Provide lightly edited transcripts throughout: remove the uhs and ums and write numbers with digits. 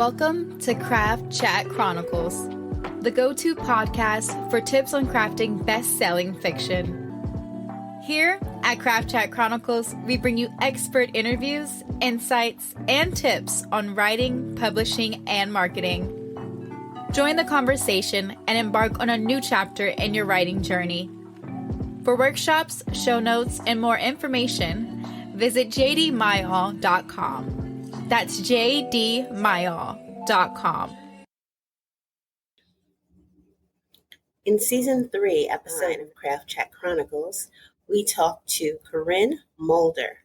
Welcome to Craft Chat Chronicles, the go-to podcast for tips on crafting best-selling fiction. Here at Craft Chat Chronicles, we bring you expert interviews, insights, and tips on writing, publishing, and marketing. Join the conversation and embark on a new chapter in your writing journey. For workshops, show notes, and more information, visit jdmyall.com. That's jdmyall.com. In Season 3, episode of Craft Chat Chronicles, we talked to Corinne Mulder,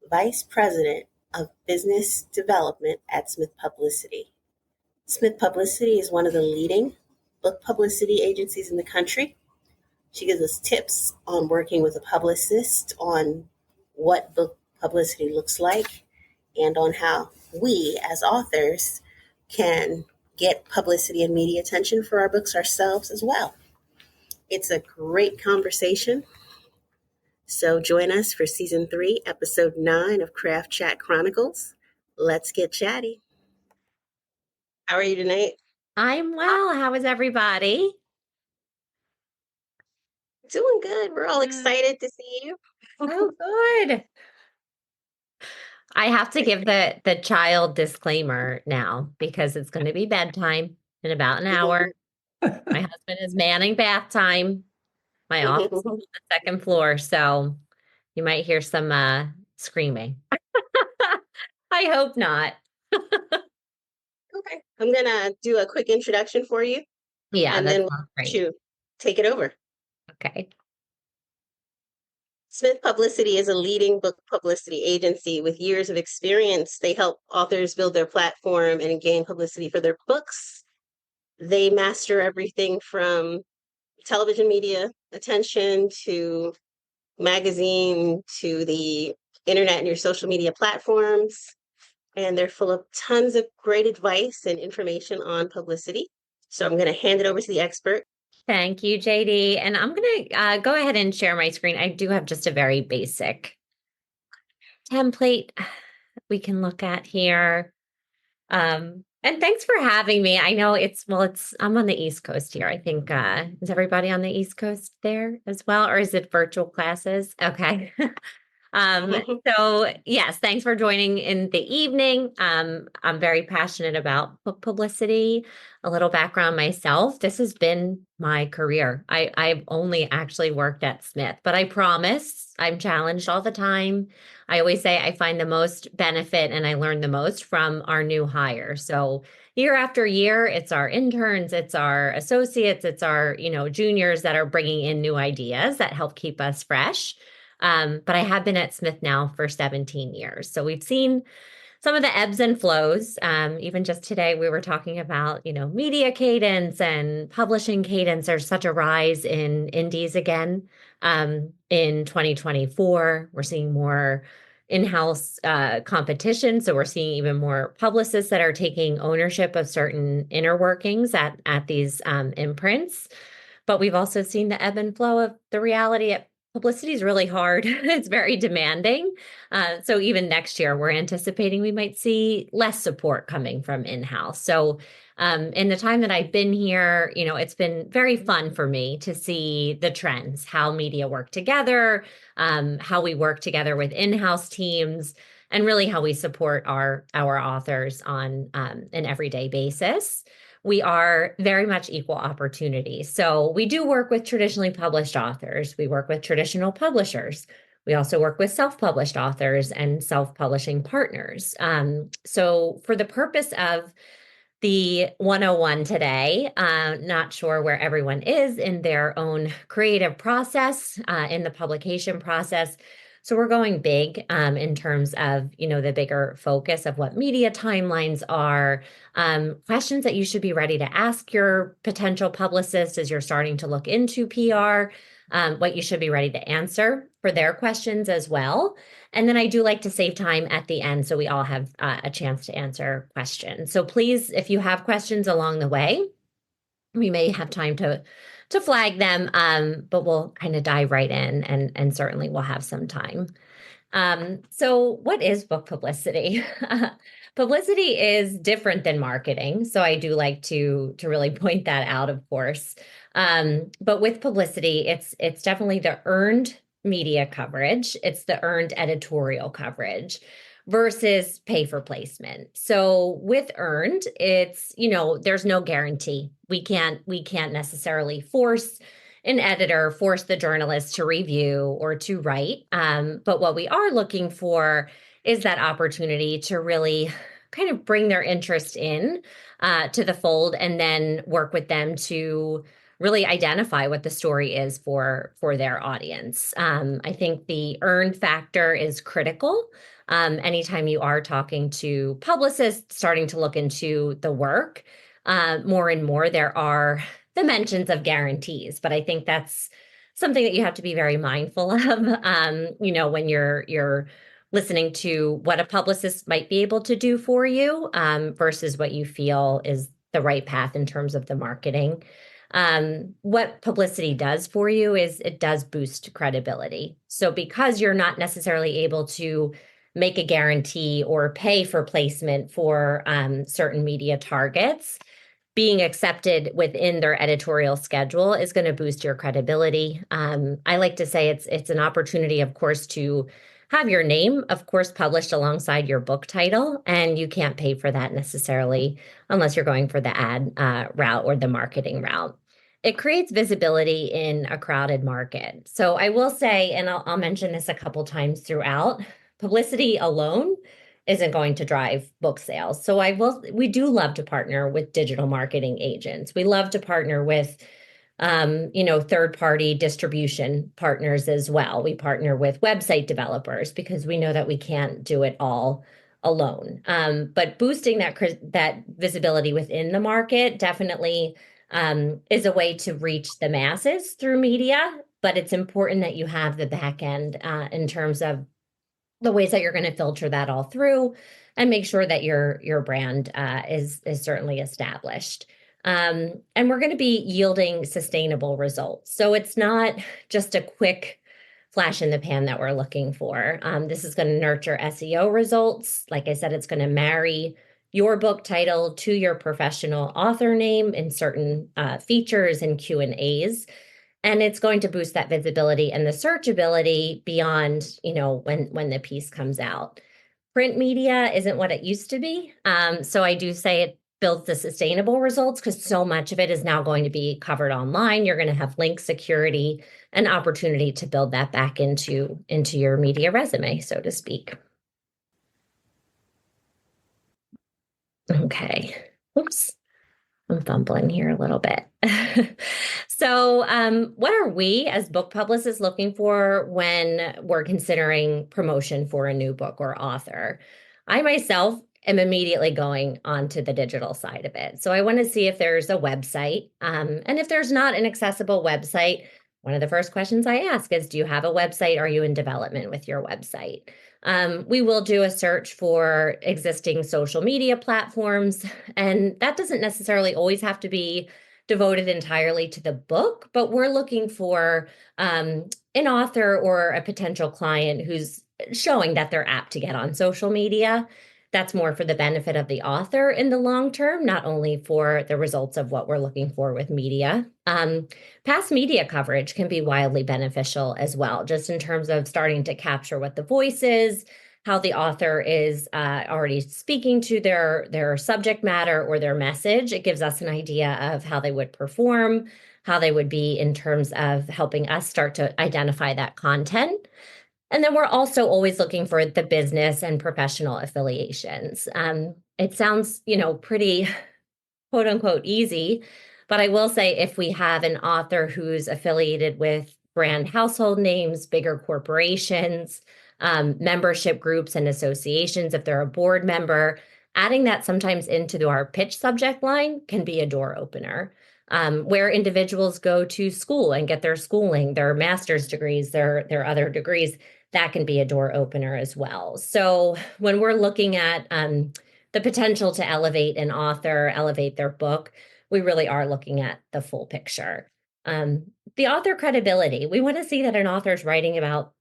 Vice President of Business Development at Smith Publicity. Smith Publicity is one of the leading book publicity agencies in the country. She gives us tips on working with a publicist on what book publicity looks like and on how we, as authors, can get publicity and media attention for our books ourselves as well. It's a great conversation. So join us for Season 3, Episode 9 of Craft Chat Chronicles. Let's get chatty. How are you tonight? I'm well. How is everybody? Doing good. We're all excited to see you. Oh, good. I have to give the child disclaimer now because it's going to be bedtime in about an hour. My husband is manning bath time. My office is on the second floor, so you might hear some screaming. I hope not. Okay. I'm going to do a quick introduction for you. Yeah, and then we'll let you take it over. Okay. Smith Publicity is a leading book publicity agency with years of experience. They help authors build their platform and gain publicity for their books. They master everything from television media attention to magazine to the internet and your social media platforms. And they're full of tons of great advice and information on publicity. So I'm going to hand it over to the expert. Thank you, JD. And I'm going to go ahead and share my screen. I do have just a very basic template we can look at here. And thanks for having me. I know I'm on the East Coast here. I think, is everybody on the East Coast there as well? Or is it virtual classes? Okay. So yes, thanks for joining in the evening. I'm very passionate about book publicity. A little background myself. This has been my career. I've only actually worked at Smith, but I promise I'm challenged all the time. I always say I find the most benefit and I learn the most from our new hires. So year after year, it's our interns, it's our associates, it's our, juniors that are bringing in new ideas that help keep us fresh. But I have been at Smith now for 17 years. So we've seen some of the ebbs and flows. Even just today, we were talking about, media cadence and publishing cadence. There's such a rise in indies again. In 2024, we're seeing more in-house competition. So we're seeing even more publicists that are taking ownership of certain inner workings at these imprints. But we've also seen the ebb and flow of the reality. Publicity is really hard. It's very demanding. So even next year, we're anticipating we might see less support coming from in-house. So in the time that I've been here, it's been very fun for me to see the trends, how media work together, how we work together with in-house teams, and really how we support our authors on an everyday basis. We are very much equal opportunity. So we do work with traditionally published authors. We work with traditional publishers. We also work with self-published authors and self-publishing partners. So for the purpose of the 101 today, not sure where everyone is in their own creative process, in the publication process. So we're going big in terms of, the bigger focus of what media timelines are, questions that you should be ready to ask your potential publicist as you're starting to look into PR, what you should be ready to answer for their questions as well. And then I do like to save time at the end so we all have a chance to answer questions. So please, if you have questions along the way, we may have time to flag them, but we'll kind of dive right in and certainly we'll have some time. So what is book publicity? Publicity is different than marketing. So I do like to really point that out, of course. But with publicity, it's definitely the earned media coverage. It's the earned editorial coverage versus pay for placement. So with earned, it's, there's no guarantee. We can't necessarily force an editor, force the journalist to review or to write. But what we are looking for is that opportunity to really kind of bring their interest in to the fold, and then work with them to really identify what the story is for their audience. I think the earned factor is critical. Anytime you are talking to publicists, starting to look into the work, more and more there are the mentions of guarantees, but I think that's something that you have to be very mindful of. When you're listening to what a publicist might be able to do for you, versus what you feel is the right path in terms of the marketing. What publicity does for you is it does boost credibility. So because you're not necessarily able to make a guarantee or pay for placement for certain media targets, being accepted within their editorial schedule is going to boost your credibility. I like to say it's an opportunity, of course, to have your name, of course, published alongside your book title, and you can't pay for that necessarily unless you're going for the ad route or the marketing route. It creates visibility in a crowded market. So I will say, and I'll mention this a couple times throughout, publicity alone isn't going to drive book sales. So we do love to partner with digital marketing agents. We love to partner with, third-party distribution partners as well. We partner with website developers because we know that we can't do it all alone. But boosting that visibility within the market definitely is a way to reach the masses through media. But it's important that you have the back end in terms of the ways that you're going to filter that all through and make sure that your brand is certainly established. And we're going to be yielding sustainable results. So it's not just a quick flash in the pan that we're looking for. This is going to nurture SEO results. Like I said, it's going to marry your book title to your professional author name in certain features and Q&As. And it's going to boost that visibility and the searchability beyond, when the piece comes out. Print media isn't what it used to be. So I do say it builds the sustainable results because so much of it is now going to be covered online. You're going to have link security and opportunity to build that back into your media resume, so to speak. Okay. Oops. I'm fumbling here a little bit. So what are we as book publicists looking for when we're considering promotion for a new book or author? I myself am immediately going onto the digital side of it. So I want to see if there's a website. And if there's not an accessible website, one of the first questions I ask is, do you have a website? Are you in development with your website? We will do a search for existing social media platforms, and that doesn't necessarily always have to be devoted entirely to the book, but we're looking for an author or a potential client who's showing that they're apt to get on social media. That's more for the benefit of the author in the long term, not only for the results of what we're looking for with media. Past media coverage can be wildly beneficial as well, just in terms of starting to capture what the voice is, how the author is already speaking to their subject matter or their message. It gives us an idea of how they would perform, how they would be in terms of helping us start to identify that content. And then we're also always looking for the business and professional affiliations. It sounds, pretty quote unquote easy, but I will say if we have an author who's affiliated with brand household names, bigger corporations, membership groups and associations, if they're a board member, adding that sometimes into our pitch subject line can be a door opener. Where individuals go to school and get their schooling, their master's degrees, their other degrees, that can be a door opener as well. So when we're looking at the potential to elevate an author, elevate their book, we really are looking at the full picture. The author credibility, we want to see that an author is writing about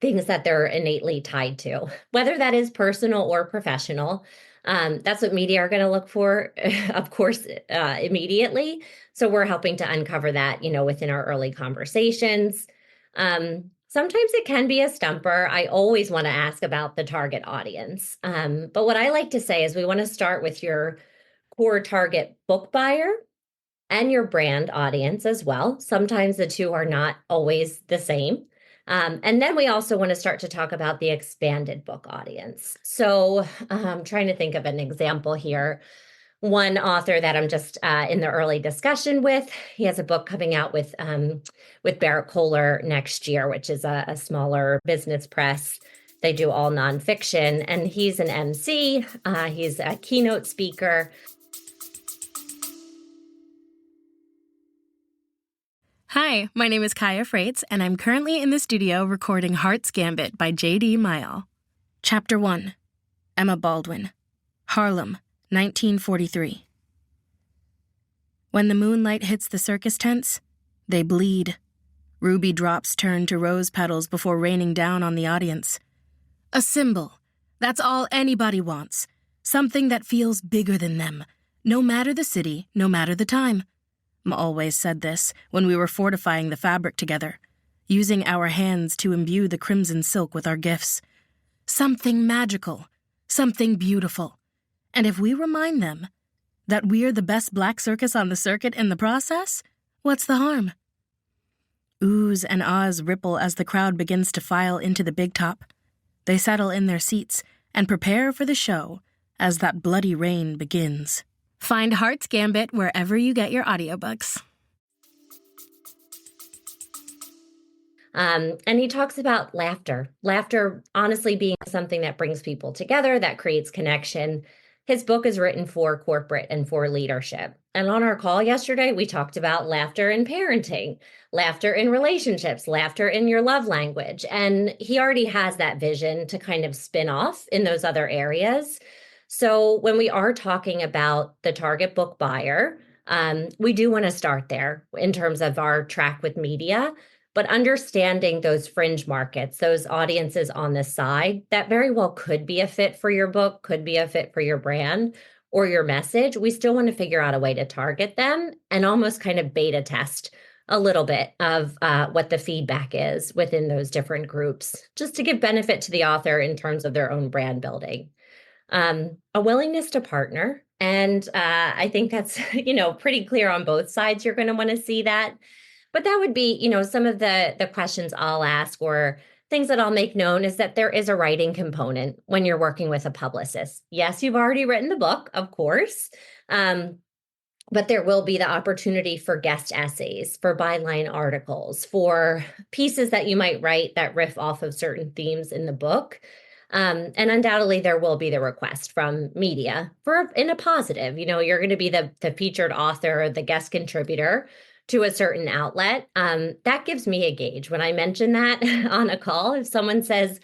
things that they're innately tied to, whether that is personal or professional. That's what media are going to look for, of course, immediately. So we're helping to uncover that, within our early conversations. Sometimes it can be a stumper. I always want to ask about the target audience. But what I like to say is we want to start with your core target book buyer and your brand audience as well. Sometimes the two are not always the same. And then we also want to start to talk about the expanded book audience. So I'm trying to think of an example here. One author that I'm just in the early discussion with, he has a book coming out with Barrett Kohler next year, which is a smaller business press. They do all nonfiction, and he's an MC. He's a keynote speaker. Hi, my name is Kaya Freitz, and I'm currently in the studio recording Heart's Gambit by J.D. Mayall. Chapter 1. Emma Baldwin. Harlem, 1943. When the moonlight hits the circus tents, they bleed. Ruby drops turn to rose petals before raining down on the audience. A symbol. That's all anybody wants. Something that feels bigger than them, no matter the city, no matter the time. Ma always said this when we were fortifying the fabric together, using our hands to imbue the crimson silk with our gifts. Something magical, something beautiful. And if we remind them that we're the best black circus on the circuit in the process, what's the harm? Oohs and ahs ripple as the crowd begins to file into the big top. They settle in their seats and prepare for the show as that bloody rain begins. Find Heart's Gambit wherever you get your audiobooks. And he talks about laughter. Laughter, honestly, being something that brings people together, that creates connection. His book is written for corporate and for leadership. And on our call yesterday, we talked about laughter in parenting, laughter in relationships, laughter in your love language. And he already has that vision to kind of spin off in those other areas. So when we are talking about the target book buyer, we do want to start there in terms of our track with media, but understanding those fringe markets, those audiences on the side, that very well could be a fit for your book, could be a fit for your brand or your message. We still want to figure out a way to target them and almost kind of beta test a little bit of what the feedback is within those different groups, just to give benefit to the author in terms of their own brand building. A willingness to partner. And I think that's, pretty clear on both sides. You're going to want to see that. But that would be, some of the questions I'll ask or things that I'll make known is that there is a writing component when you're working with a publicist. Yes, you've already written the book, of course. But there will be the opportunity for guest essays, for byline articles, for pieces that you might write that riff off of certain themes in the book. And undoubtedly, there will be the request from media in a positive. You're going to be the featured author or the guest contributor to a certain outlet. That gives me a gauge. When I mention that on a call, if someone says,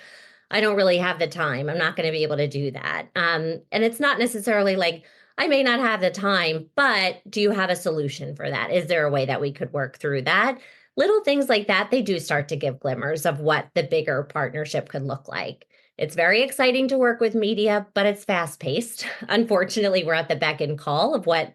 I don't really have the time, I'm not going to be able to do that. And it's not necessarily like, I may not have the time, but do you have a solution for that? Is there a way that we could work through that? Little things like that, they do start to give glimmers of what the bigger partnership could look like. It's very exciting to work with media, but it's fast-paced. Unfortunately, we're at the beck and call of what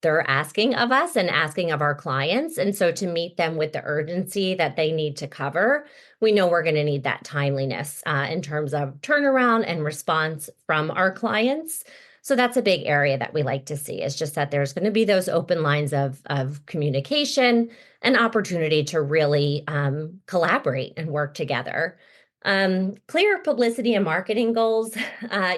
they're asking of us and asking of our clients. And so to meet them with the urgency that they need to cover, we know we're going to need that timeliness in terms of turnaround and response from our clients. So that's a big area that we like to see, is just that there's going to be those open lines of communication and opportunity to really collaborate and work together. Clear publicity and marketing goals,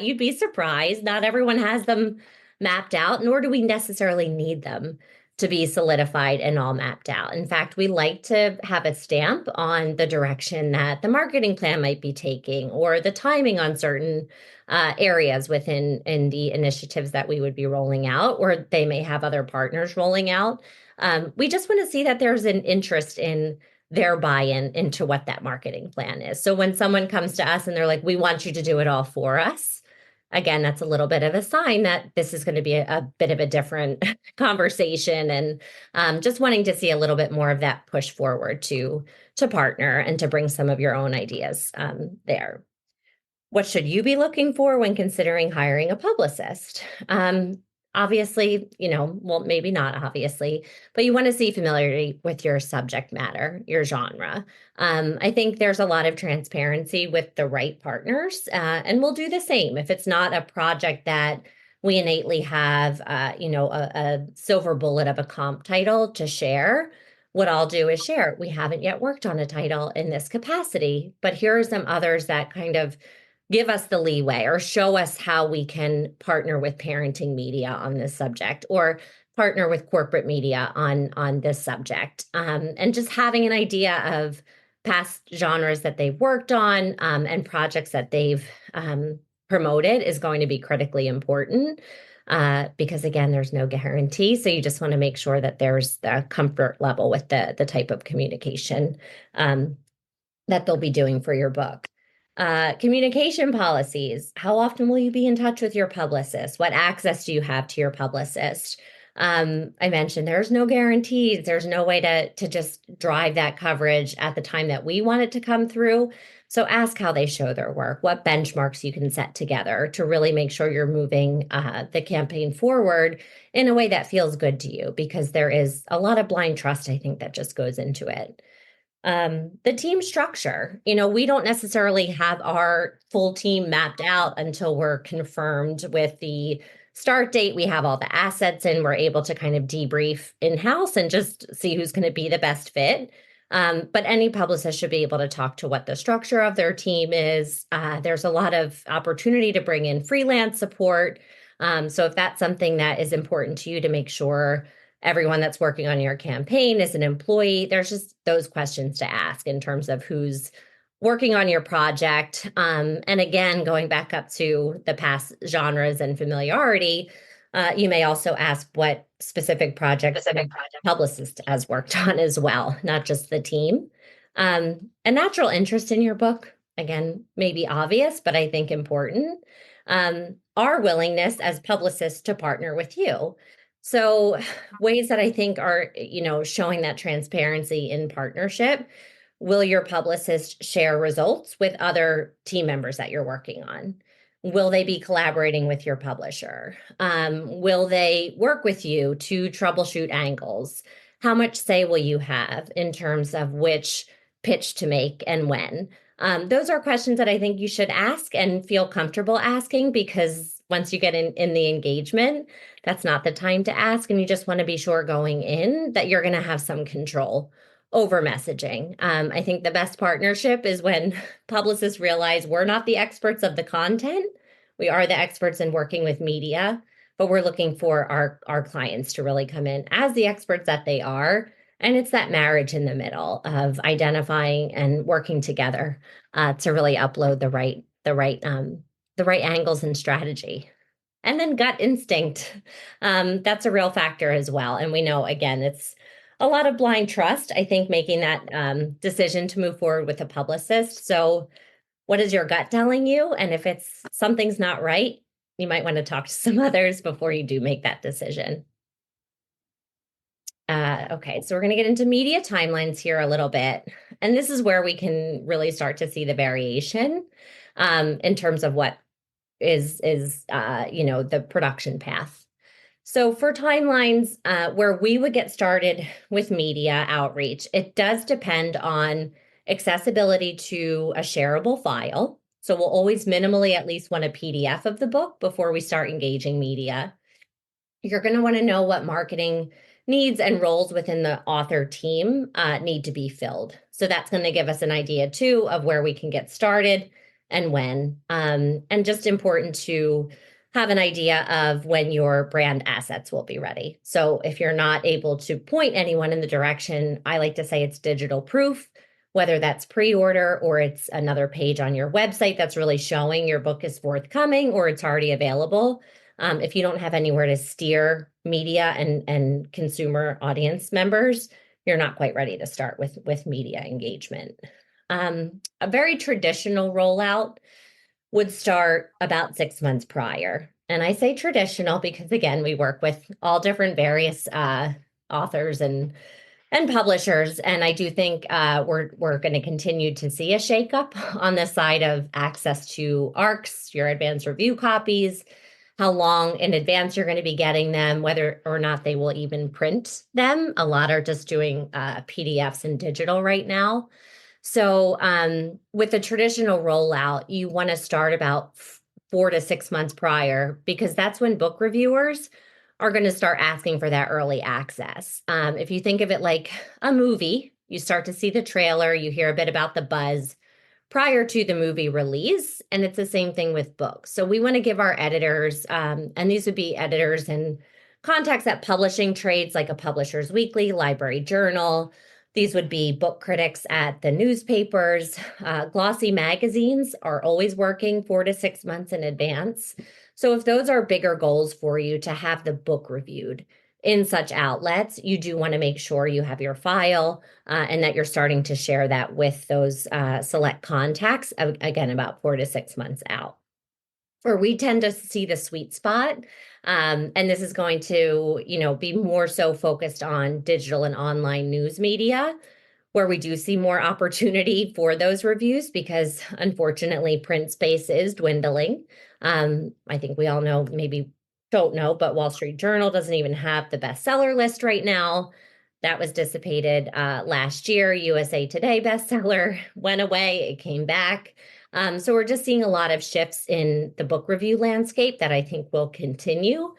you'd be surprised. Not everyone has them mapped out, nor do we necessarily need them to be solidified and all mapped out. In fact, we like to have a stamp on the direction that the marketing plan might be taking or the timing on certain areas within the initiatives that we would be rolling out, or they may have other partners rolling out. We just want to see that there's an interest in their buy-in into what that marketing plan is. So when someone comes to us and they're like, we want you to do it all for us, again, that's a little bit of a sign that this is going to be a bit of a different conversation, and just wanting to see a little bit more of that push forward to partner and to bring some of your own ideas there. What should you be looking for when considering hiring a publicist? Obviously, well, maybe not obviously, but you want to see familiarity with your subject matter, your genre. I think there's a lot of transparency with the right partners, and we'll do the same. If it's not a project that we innately have, a silver bullet of a comp title to share, what I'll do is share, we haven't yet worked on a title in this capacity, but here are some others that kind of give us the leeway or show us how we can partner with parenting media on this subject, or partner with corporate media on this subject. And just having an idea of past genres that they've worked on, and projects that they've promoted is going to be critically important, because again, there's no guarantee. So you just want to make sure that there's the comfort level with the type of communication that they'll be doing for your book. Communication policies. How often will you be in touch with your publicist? What access do you have to your publicist? I mentioned there's no guarantees. There's no way to just drive that coverage at the time that we want it to come through. So ask how they show their work, what benchmarks you can set together to really make sure you're moving the campaign forward in a way that feels good to you, because there is a lot of blind trust, I think, that just goes into it. The team structure, we don't necessarily have our full team mapped out until we're confirmed with the start date. We have all the assets and we're able to kind of debrief in-house and just see who's going to be the best fit. But any publicist should be able to talk to what the structure of their team is. There's a lot of opportunity to bring in freelance support. So if that's something that is important to you, to make sure everyone that's working on your campaign is an employee, there's just those questions to ask in terms of who's working on your project. And again, going back up to the past genres and familiarity, you may also ask what specific projects the publicist has worked on as well, not just the team. A natural interest in your book, again, may be obvious, but I think important. Our willingness as publicists to partner with you. So ways that I think are, showing that transparency in partnership. Will your publicist share results with other team members that you're working on? Will they be collaborating with your publisher? Will they work with you to troubleshoot angles? How much say will you have in terms of which pitch to make and when? Those are questions that I think you should ask and feel comfortable asking, because once you get in the engagement, that's not the time to ask. And you just want to be sure going in that you're going to have some control over messaging. I think the best partnership is when publicists realize we're not the experts of the content. We are the experts in working with media, but we're looking for our clients to really come in as the experts that they are. And it's that marriage in the middle of identifying and working together to really upload the right angles and strategy. And then gut instinct. That's a real factor as well. And we know, again, it's a lot of blind trust, I think, making that decision to move forward with a publicist. So what is your gut telling you? And if it's something's not right, you might want to talk to some others before you do make that decision. Okay, so we're going to get into media timelines here a little bit. And this is where we can really start to see the variation in terms of what is the production path. So for timelines, where we would get started with media outreach, it does depend on accessibility to a shareable file. So we'll always minimally at least want a PDF of the book before we start engaging media. You're going to want to know what marketing needs and roles within the author team need to be filled. So that's going to give us an idea too of where we can get started and when. And just important to have an idea of when your brand assets will be ready. So if you're not able to point anyone in the direction, I like to say it's digital proof, whether that's pre-order or it's another page on your website that's really showing your book is forthcoming or it's already available. If you don't have anywhere to steer media and consumer audience members, you're not quite ready to start with media engagement. A very traditional rollout would start about 6 months prior. And I say traditional because, again, we work with all different various authors and publishers. And I do think we're going to continue to see a shakeup on the side of access to ARCs, your advanced review copies, how long in advance you're going to be getting them, whether or not they will even print them. A lot are just doing PDFs and digital right now. So with the traditional rollout, you want to start about 4 to 6 months prior, because that's when book reviewers are going to start asking for that early access. If you think of it like a movie, you start to see the trailer, you hear a bit about the buzz prior to the movie release, and it's the same thing with books. So we want to give our editors, and these would be editors and contacts at publishing trades like a Publishers Weekly, Library Journal. These would be book critics at the newspapers. Glossy magazines are always working 4 to 6 months in advance. So if those are bigger goals for you to have the book reviewed in such outlets, you do want to make sure you have your file and that you're starting to share that with those select contacts, again, about 4 to 6 months out. Or we tend to see the sweet spot. And this is going to, be more so focused on digital and online news media, where we do see more opportunity for those reviews because unfortunately print space is dwindling. I think we all know, maybe don't know, but Wall Street Journal doesn't even have the bestseller list right now. That was dissipated last year. USA Today bestseller went away, it came back. So we're just seeing a lot of shifts in the book review landscape that I think will continue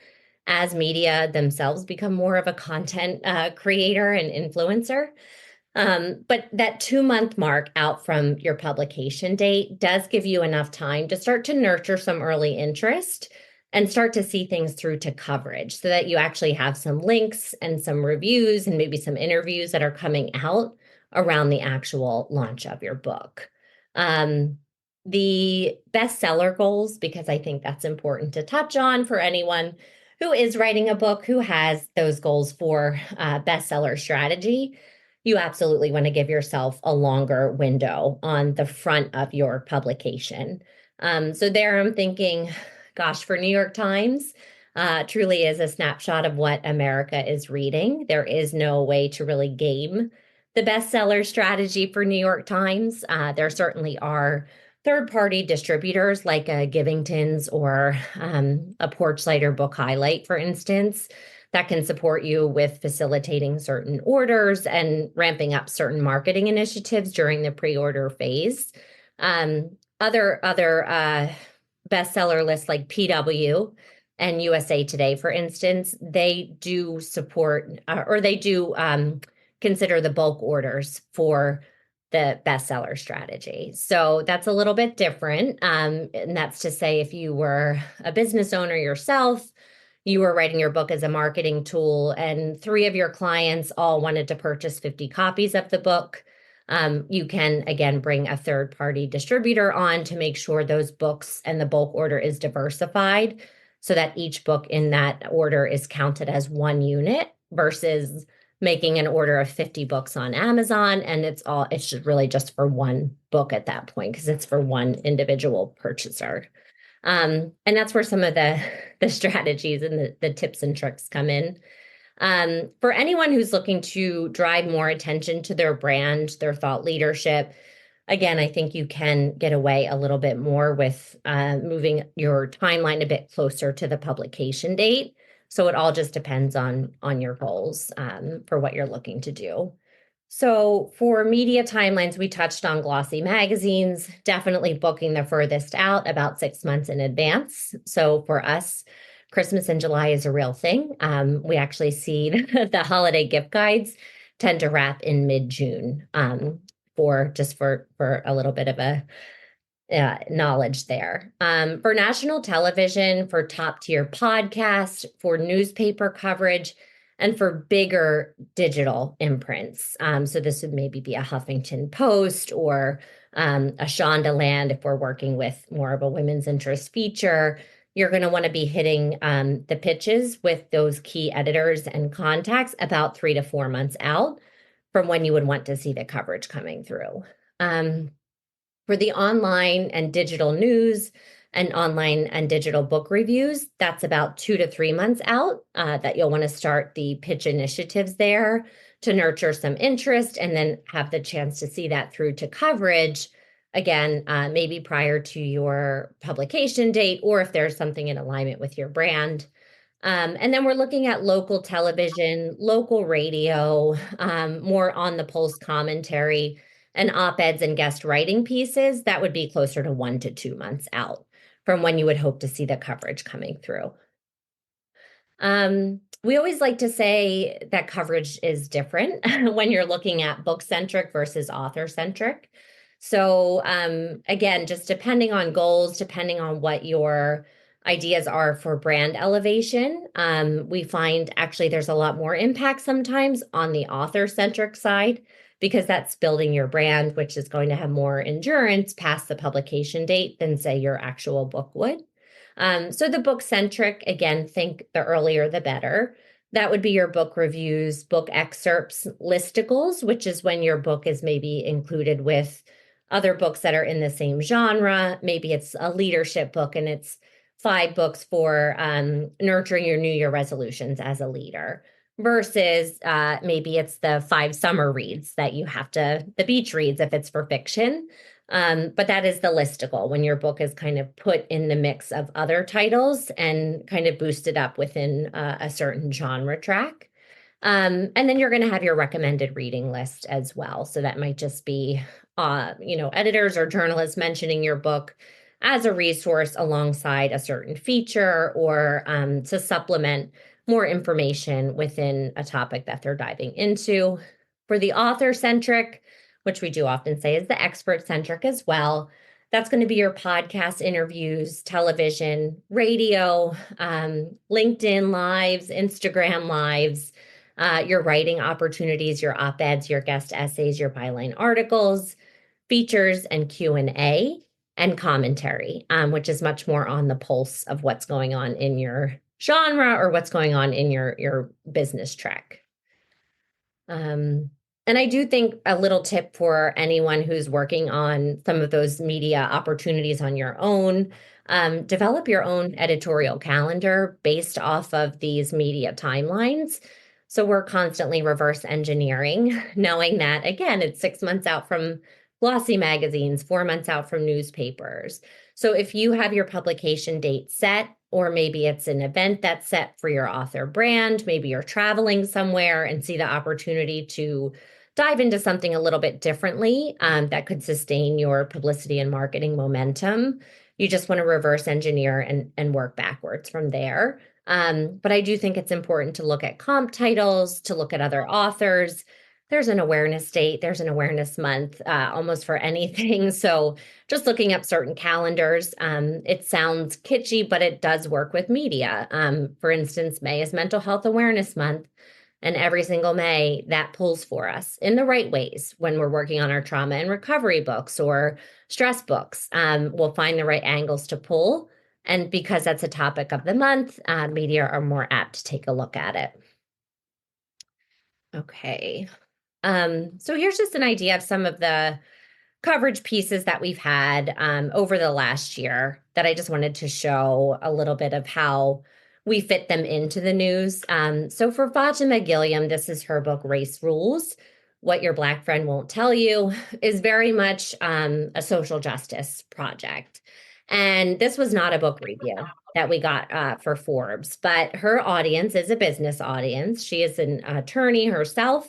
as media themselves become more of a content creator and influencer. But that 2-month mark out from your publication date does give you enough time to start to nurture some early interest and start to see things through to coverage so that you actually have some links and some reviews and maybe some interviews that are coming out around the actual launch of your book. The bestseller goals, because I think that's important to touch on for anyone who is writing a book, who has those goals for bestseller strategy. You absolutely want to give yourself a longer window on the front of your publication. So there I'm thinking, gosh, for New York Times, truly is a snapshot of what America is reading. There is no way to really game the bestseller strategy for New York Times. There certainly are third-party distributors like a Givington's or a Porchlight or Book Highlight, for instance, that can support you with facilitating certain orders and ramping up certain marketing initiatives during the pre-order phase. Other bestseller lists like PW and USA Today, for instance, they do support or they do consider the bulk orders for the bestseller strategy. So that's a little bit different. And that's to say, if you were a business owner yourself, you were writing your book as a marketing tool, and 3 of your clients all wanted to purchase 50 copies of the book, you can, again, bring a third-party distributor on to make sure those books and the bulk order is diversified so that each book in that order is counted as one unit versus making an order of 50 books on Amazon, and it's just really just for one book at that point because it's for one individual purchaser. And that's where some of the strategies and the tips and tricks come in. For anyone who's looking to drive more attention to their brand, their thought leadership, again, I think you can get away a little bit more with moving your timeline a bit closer to the publication date. So it all just depends on your goals for what you're looking to do. So for media timelines, we touched on glossy magazines, definitely booking the furthest out about 6 months in advance. So for us, Christmas in July is a real thing. We actually see the holiday gift guides tend to wrap in mid-June for a little bit of a knowledge there. For national television, for top tier podcasts, for newspaper coverage, and for bigger digital imprints. So this would maybe be a Huffington Post or a Shondaland if we're working with more of a women's interest feature. You're going to want to be hitting the pitches with those key editors and contacts about 3 to 4 months out from when you would want to see the coverage coming through. For the online and digital news and online and digital book reviews, that's about 2 to 3 months out that you'll want to start the pitch initiatives there to nurture some interest and then have the chance to see that through to coverage, again, maybe prior to your publication date, or if there's something in alignment with your brand. And then we're looking at local television, local radio, more on the Pulse commentary, and op-eds and guest writing pieces. That would be closer to 1 to 2 months out from when you would hope to see the coverage coming through. We always like to say that coverage is different when you're looking at book-centric versus author-centric. So again, just depending on goals, depending on what your ideas are for brand elevation, we find actually there's a lot more impact sometimes on the author-centric side, because that's building your brand, which is going to have more endurance past the publication date than, say, your actual book would. So the book-centric, again, think the earlier the better. That would be your book reviews, book excerpts, listicles, which is when your book is maybe included with other books that are in the same genre. Maybe it's a leadership book and it's 5 books for nurturing your New Year resolutions as a leader, versus maybe it's the 5 summer reads that you have to, the beach reads if it's for fiction. But that is the listicle, when your book is kind of put in the mix of other titles and kind of boosted up within a certain genre track. And then you're going to have your recommended reading list as well. So that might just be, editors or journalists mentioning your book as a resource alongside a certain feature, or to supplement more information within a topic that they're diving into. For the author-centric, which we do often say is the expert-centric as well, that's going to be your podcast interviews, television, radio, LinkedIn lives, Instagram lives, your writing opportunities, your op-eds, your guest essays, your byline articles, features and Q&A, and commentary, which is much more on the pulse of what's going on in your genre or what's going on in your business track. And I do think a little tip for anyone who's working on some of those media opportunities on your own, develop your own editorial calendar based off of these media timelines. So we're constantly reverse engineering, knowing that, again, it's 6 months out from glossy magazines, 4 months out from newspapers. So if you have your publication date set, or maybe it's an event that's set for your author brand, maybe you're traveling somewhere and see the opportunity to dive into something a little bit differently that could sustain your publicity and marketing momentum, you just want to reverse engineer and work backwards from there. But I do think it's important to look at comp titles, to look at other authors. There's an awareness date, there's an awareness month, almost for anything. So just looking up certain calendars, it sounds kitschy, but it does work with media. For instance, May is Mental Health Awareness Month. And every single May, that pulls for us in the right ways when we're working on our trauma and recovery books or stress books. We'll find the right angles to pull. And because that's a topic of the month, media are more apt to take a look at it. Okay. So here's just an idea of some of the coverage pieces that we've had over the last year that I just wanted to show a little bit of how we fit them into the news. So for Fatima Gilliam, this is her book, Race Rules. What Your Black Friend Won't Tell You is very much a social justice project. And this was not a book review that we got for Forbes, but her audience is a business audience. She is an attorney herself,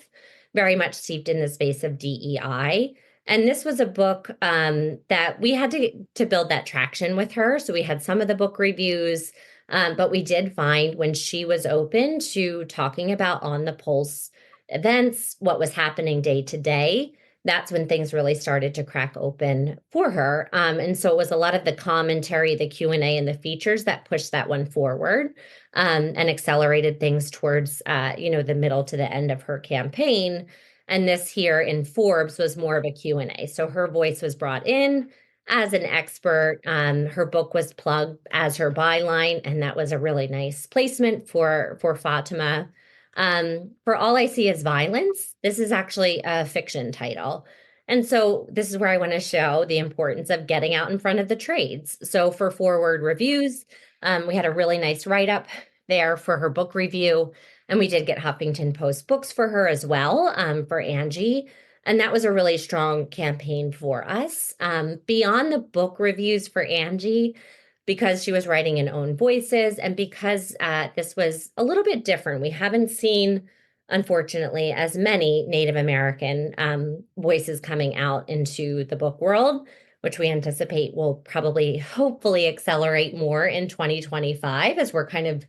very much steeped in the space of DEI. And this was a book that we had to build that traction with her. So we had some of the book reviews, but we did find when she was open to talking about on the pulse events, what was happening day to day, that's when things really started to crack open for her. And so it was a lot of the commentary, the Q&A, and the features that pushed that one forward and accelerated things towards, the middle to the end of her campaign. And this here in Forbes was more of a Q&A. So her voice was brought in as an expert. Her book was plugged as her byline, and that was a really nice placement for Fatima. For All I See Is Violence, this is actually a fiction title. And so this is where I want to show the importance of getting out in front of the trades. So for forward reviews, we had a really nice write-up there for her book review. And we did get Huffington Post books for her as well, for Angie. And that was a really strong campaign for us. Beyond the book reviews for Angie, because she was writing in own voices and because this was a little bit different. We haven't seen, unfortunately, as many Native American voices coming out into the book world, which we anticipate will probably, hopefully, accelerate more in 2025 as we're kind of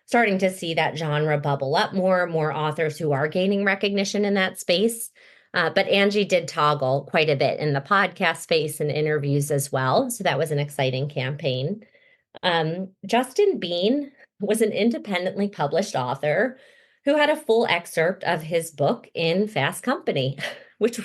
starting to see that genre bubble up more authors who are gaining recognition in that space. But Angie did toggle quite a bit in the podcast space and interviews as well. So that was an exciting campaign. Justin Bean was an independently published author who had a full excerpt of his book in Fast Company, which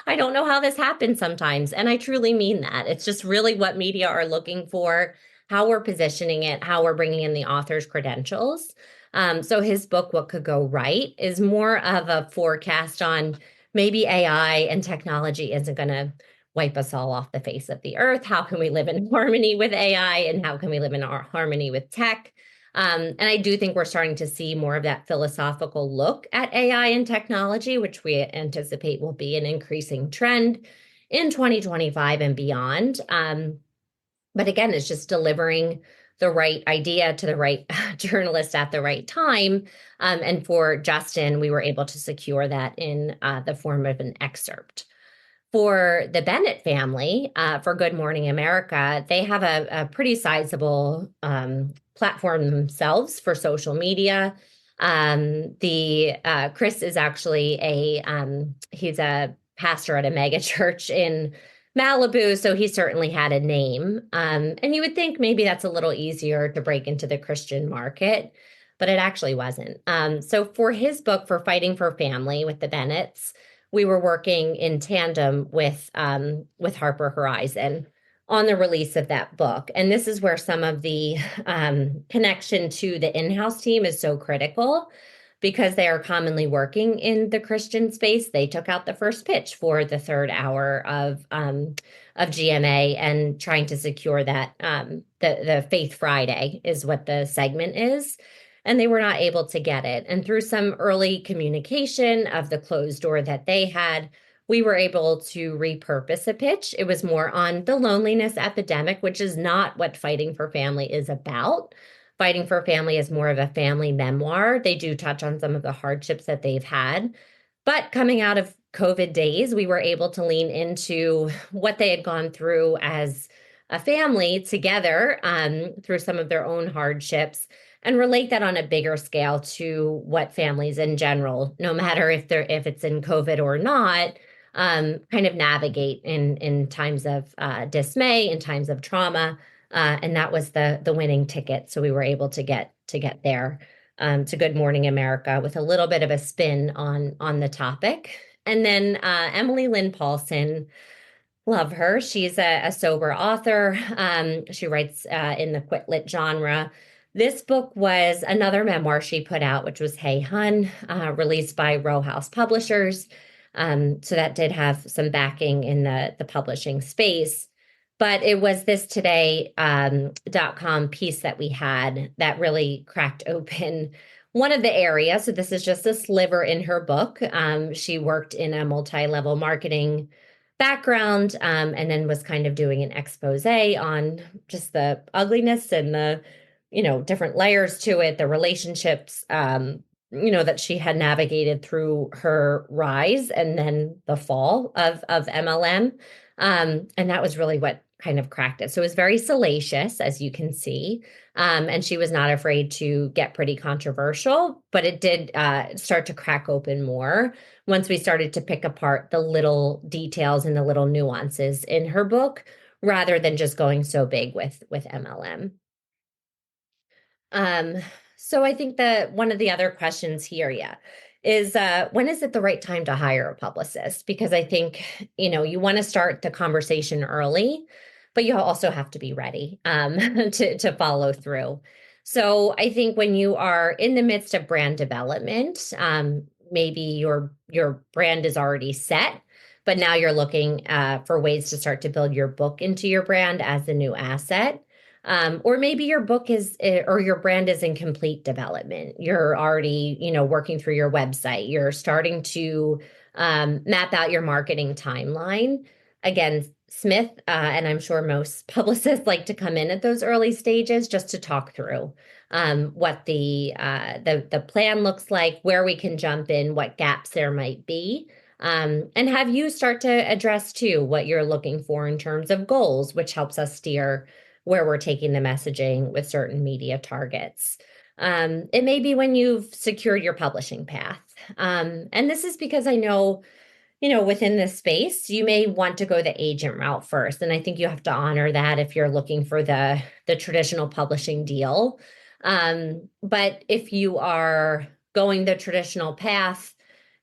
I don't know how this happens sometimes. And I truly mean that. It's just really what media are looking for, how we're positioning it, how we're bringing in the author's credentials. So his book, What Could Go Right, is more of a forecast on maybe AI and technology isn't going to wipe us all off the face of the earth. How can we live in harmony with AI and how can we live in harmony with tech? And I do think we're starting to see more of that philosophical look at AI and technology, which we anticipate will be an increasing trend in 2025 and beyond. But again, it's just delivering the right idea to the right journalist at the right time. And for Justin, we were able to secure that in the form of an excerpt. For the Bennett family, for Good Morning America, they have a pretty sizable platform themselves for social media. Chris is actually he's a pastor at a mega church in Malibu, so he certainly had a name. And you would think maybe that's a little easier to break into the Christian market, but it actually wasn't. So for his book, For Fighting for Family with the Bennetts, we were working in tandem with Harper Horizon on the release of that book. And this is where some of the connection to the in-house team is so critical because they are commonly working in the Christian space. They took out the first pitch for the third hour of GMA and trying to secure that the Faith Friday is what the segment is. And they were not able to get it. And through some early communication of the closed door that they had, we were able to repurpose a pitch. It was more on the loneliness epidemic, which is not what Fighting for Family is about. Fighting for Family is more of a family memoir. They do touch on some of the hardships that they've had. But coming out of COVID days, we were able to lean into what they had gone through as a family together through some of their own hardships and relate that on a bigger scale to what families in general, no matter if it's in COVID or not, kind of navigate in times of dismay, in times of trauma. And that was the winning ticket. So we were able to get there to Good Morning America with a little bit of a spin on the topic. And then Emily Lynn Paulson, love her. She's a sober author. She writes in the quit lit genre. This book was another memoir she put out, which was Hey Hun, released by Row House Publishers. So that did have some backing in the publishing space. But it was this today.com piece that we had that really cracked open one of the areas. So this is just a sliver in her book. She worked in a multi-level marketing background and then was kind of doing an expose on just the ugliness and the different layers to it, the relationships, that she had navigated through her rise and then the fall of MLM. And that was really what kind of cracked it. So it was very salacious, as you can see. And she was not afraid to get pretty controversial, but it did start to crack open more once we started to pick apart the little details and the little nuances in her book, rather than just going so big with MLM. So I think that one of the other questions here, is when is it the right time to hire a publicist? Because I think, you want to start the conversation early, but you also have to be ready to follow through. So I think when you are in the midst of brand development, maybe your brand is already set, but now you're looking for ways to start to build your book into your brand as the new asset. Or maybe your book is, or your brand is in complete development. You're already, working through your website. You're starting to map out your marketing timeline. Again, Smith, and I'm sure most publicists like to come in at those early stages just to talk through what the plan looks like, where we can jump in, what gaps there might be. And have you start to address too what you're looking for in terms of goals, which helps us steer where we're taking the messaging with certain media targets. It may be when you've secured your publishing path. And this is because I know, within this space, you may want to go the agent route first. And I think you have to honor that if you're looking for the traditional publishing deal. But if you are going the traditional path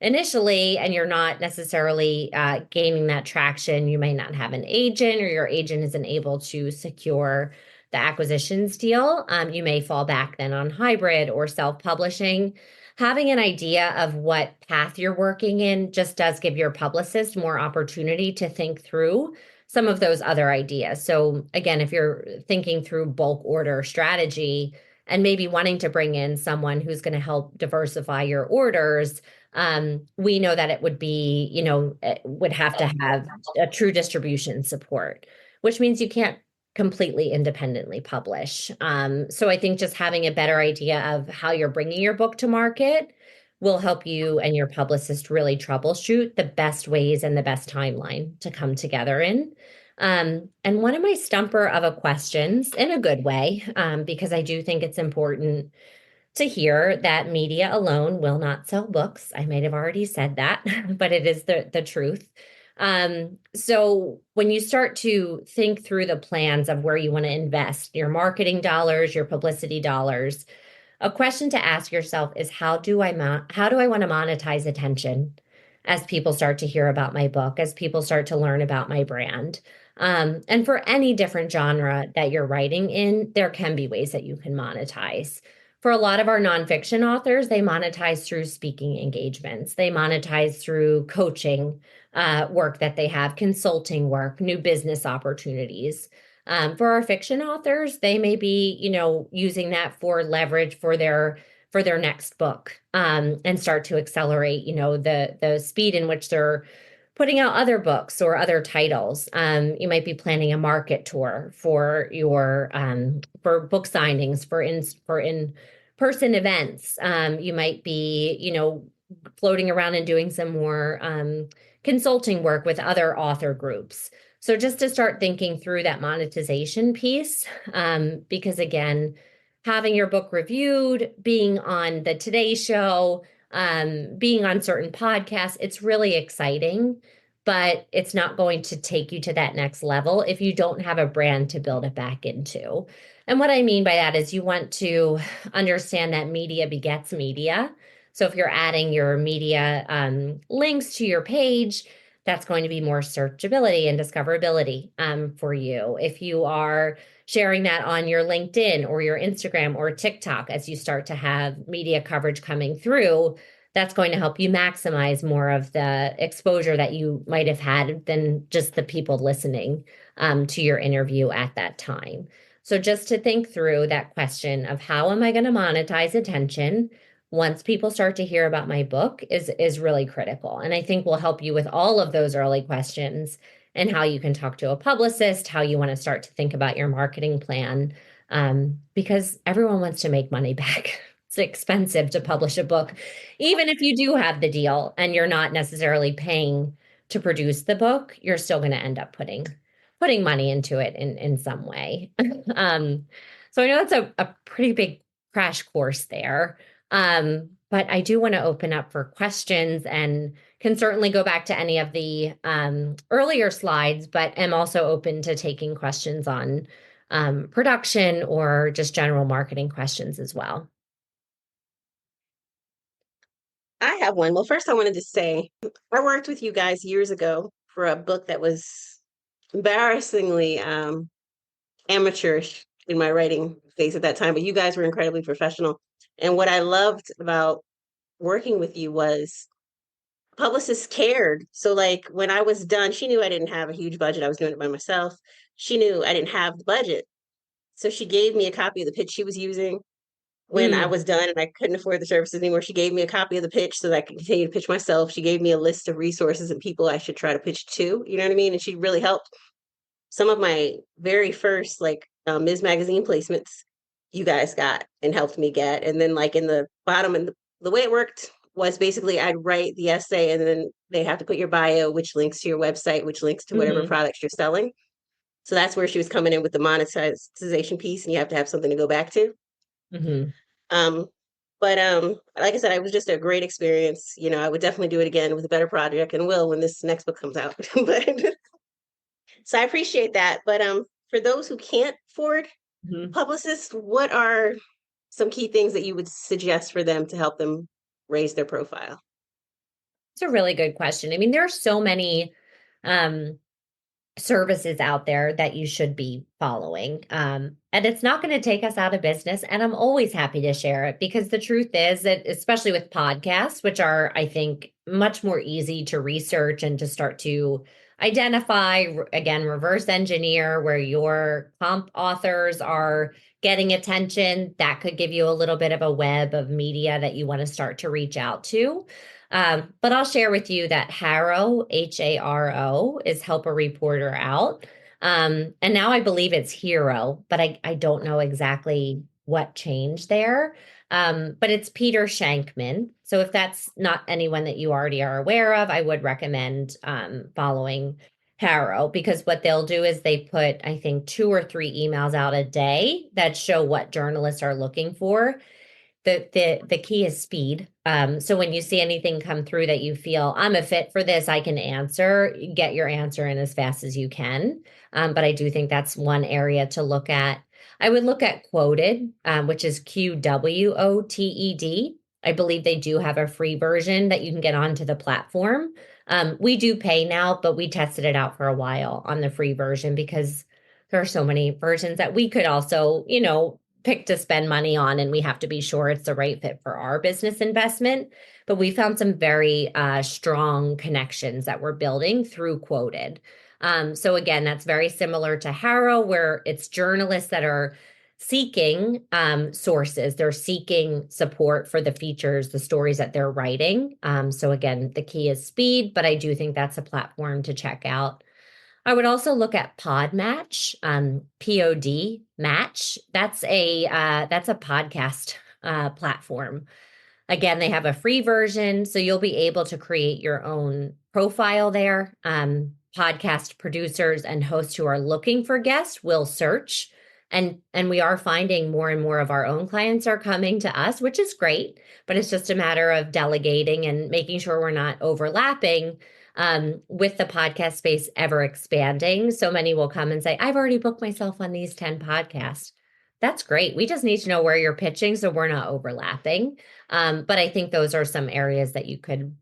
initially and you're not necessarily gaining that traction, you may not have an agent or your agent isn't able to secure the acquisitions deal. You may fall back then on hybrid or self-publishing. Having an idea of what path you're working in just does give your publicist more opportunity to think through some of those other ideas. So again, if you're thinking through bulk order strategy and maybe wanting to bring in someone who's going to help diversify your orders, we know that it would be, it would have to have a true distribution support, which means you can't completely independently publish. So I think just having a better idea of how you're bringing your book to market will help you and your publicist really troubleshoot the best ways and the best timeline to come together in. And one of my stumper of a questions in a good way, because I do think it's important to hear that media alone will not sell books. I might have already said that, but it is the truth. So when you start to think through the plans of where you want to invest your marketing dollars, your publicity dollars, a question to ask yourself is how do I want to monetize attention as people start to hear about my book, as people start to learn about my brand? And for any different genre that you're writing in, there can be ways that you can monetize. For a lot of our nonfiction authors, they monetize through speaking engagements. They monetize through coaching work that they have, consulting work, new business opportunities. For our fiction authors, they may be, using that for leverage for their next book and start to accelerate, the speed in which they're putting out other books or other titles. You might be planning a market tour for your for book signings, for in-person events. You might be, floating around and doing some more consulting work with other author groups. So just to start thinking through that monetization piece, because again, having your book reviewed, being on the Today Show, being on certain podcasts, it's really exciting, but it's not going to take you to that next level if you don't have a brand to build it back into. And what I mean by that is you want to understand that media begets media. So if you're adding your media links to your page, that's going to be more searchability and discoverability for you. If you are sharing that on your LinkedIn or your Instagram or TikTok, as you start to have media coverage coming through, that's going to help you maximize more of the exposure that you might have had than just the people listening to your interview at that time. So just to think through that question of how am I going to monetize attention once people start to hear about my book is really critical. And I think will help you with all of those early questions and how you can talk to a publicist, how you want to start to think about your marketing plan, because everyone wants to make money back. It's expensive to publish a book, even if you do have the deal and you're not necessarily paying to produce the book, you're still going to end up putting money into it in some way. So I know it's a pretty big crash course there. But I do want to open up for questions and can certainly go back to any of the earlier slides, but am also open to taking questions on production or just general marketing questions as well. I have one. Well, first I wanted to say I worked with you guys years ago for a book that was embarrassingly amateurish in my writing phase at that time, but you guys were incredibly professional. And what I loved about working with you was publicists cared. So like when I was done, she knew I didn't have a huge budget. I was doing it by myself. She knew I didn't have the budget. So she gave me a copy of the pitch she was using when I was done and I couldn't afford the services anymore. She gave me a copy of the pitch so that I could continue to pitch myself. She gave me a list of resources and people I should try to pitch to, you know what I mean? And she really helped. Some of my very first like Ms. Magazine placements you guys got and helped me get. And then like in the bottom, and the way it worked was basically I'd write the essay and then they have to put your bio, which links to your website, which links to whatever products you're selling. So that's where she was coming in with the monetization piece, and you have to have something to go back to. But like I said, it was just a great experience. You know, I would definitely do it again with a better project, and will when this next book comes out. But so I appreciate that. But for those who can't afford publicists, what are some key things that you would suggest for them to help them raise their profile? It's a really good question. I mean, there are so many services out there that you should be following. And it's not going to take us out of business. And I'm always happy to share it because the truth is that, especially with podcasts, which are, I think, much more easy to research and to start to identify, again, reverse engineer where your comp authors are getting attention, that could give you a little bit of a web of media that you want to start to reach out to. But I'll share with you that HARO, HARO, is Help a Reporter Out. And now I believe it's Hero, but I don't know exactly what changed there. But it's Peter Shankman. So if that's not anyone that you already are aware of, I would recommend following HARO, because what they'll do is they put, I think, 2 or 3 emails out a day that show what journalists are looking for. The key is speed. So when you see anything come through that you feel I'm a fit for this, I can answer, get your answer in as fast as you can. But I do think that's one area to look at. I would look at Quoted, which is QWOTED. I believe they do have a free version that you can get onto the platform. We do pay now, but we tested it out for a while on the free version because there are so many versions that we could also, pick to spend money on, and we have to be sure it's the right fit for our business investment. But we found some very strong connections that we're building through Quoted. So again, that's very similar to HARO, where it's journalists that are seeking sources. They're seeking support for the features, the stories that they're writing. So again, the key is speed, but I do think that's a platform to check out. I would also look at Podmatch, POD Match. That's a podcast platform. Again, they have a free version, so you'll be able to create your own profile there. Podcast producers and hosts who are looking for guests will search, and we are finding more and more of our own clients are coming to us, which is great. But it's just a matter of delegating and making sure we're not overlapping. With the podcast space ever expanding, so many will come and say, I've already booked myself on these 10 podcasts. That's great. We just need to know where you're pitching so we're not overlapping. But I think those are some areas that you could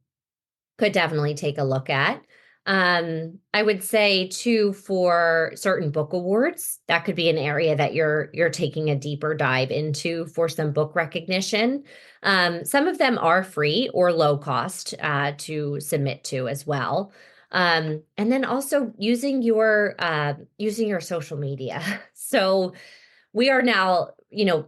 definitely take a look at. I would say too, for certain book awards, that could be an area that you're taking a deeper dive into for some book recognition. Some of them are free or low cost to submit to as well. And then also using your social media. So we are now,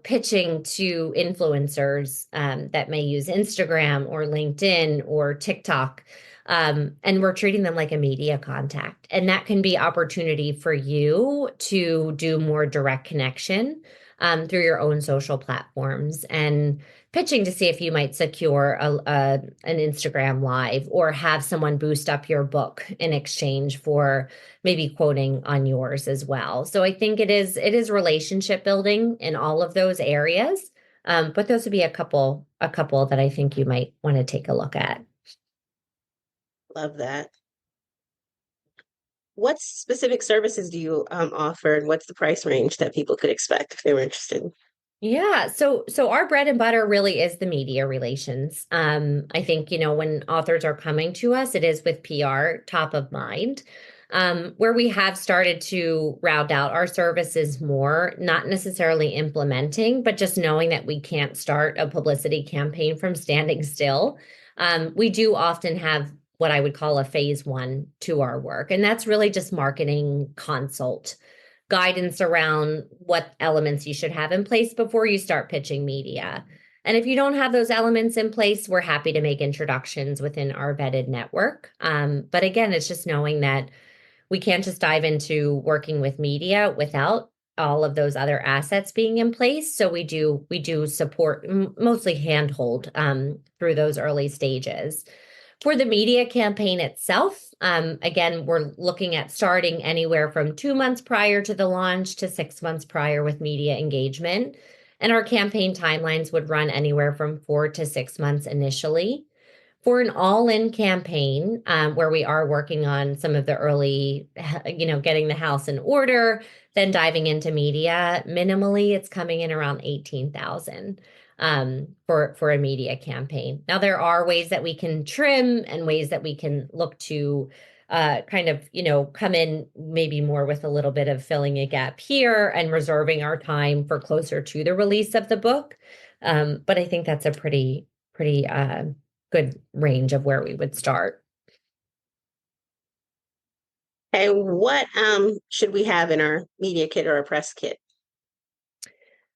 pitching to influencers that may use Instagram or LinkedIn or TikTok. And we're treating them like a media contact. And that can be opportunity for you to do more direct connection through your own social platforms and pitching to see if you might secure an Instagram live or have someone boost up your book in exchange for maybe quoting on yours as well. So I think it is relationship building in all of those areas. But those would be a couple that I think you might want to take a look at. Love that. What specific services do you offer, and what's the price range that people could expect if they were interested? Yeah, so our bread and butter really is the media relations. I think, when authors are coming to us, it is with PR top of mind. Where we have started to route out our services more, not necessarily implementing, but just knowing that we can't start a publicity campaign from standing still. We do often have what I would call a phase one to our work. And that's really just marketing consult, guidance around what elements you should have in place before you start pitching media. And if you don't have those elements in place, we're happy to make introductions within our vetted network. But again, it's just knowing that we can't just dive into working with media without all of those other assets being in place. So we do support, mostly handhold through those early stages. For the media campaign itself, again, we're looking at starting anywhere from 2 months prior to the launch to 6 months prior with media engagement. And our campaign timelines would run anywhere from 4 to 6 months initially. For an all-in campaign, where we are working on some of the early, getting the house in order, then diving into media, minimally, it's coming in around 18,000 for a media campaign. Now, there are ways that we can trim and ways that we can look to come in maybe more with a little bit of filling a gap here and reserving our time for closer to the release of the book. But I think that's a pretty good range of where we would start. And what should we have in our media kit or a press kit?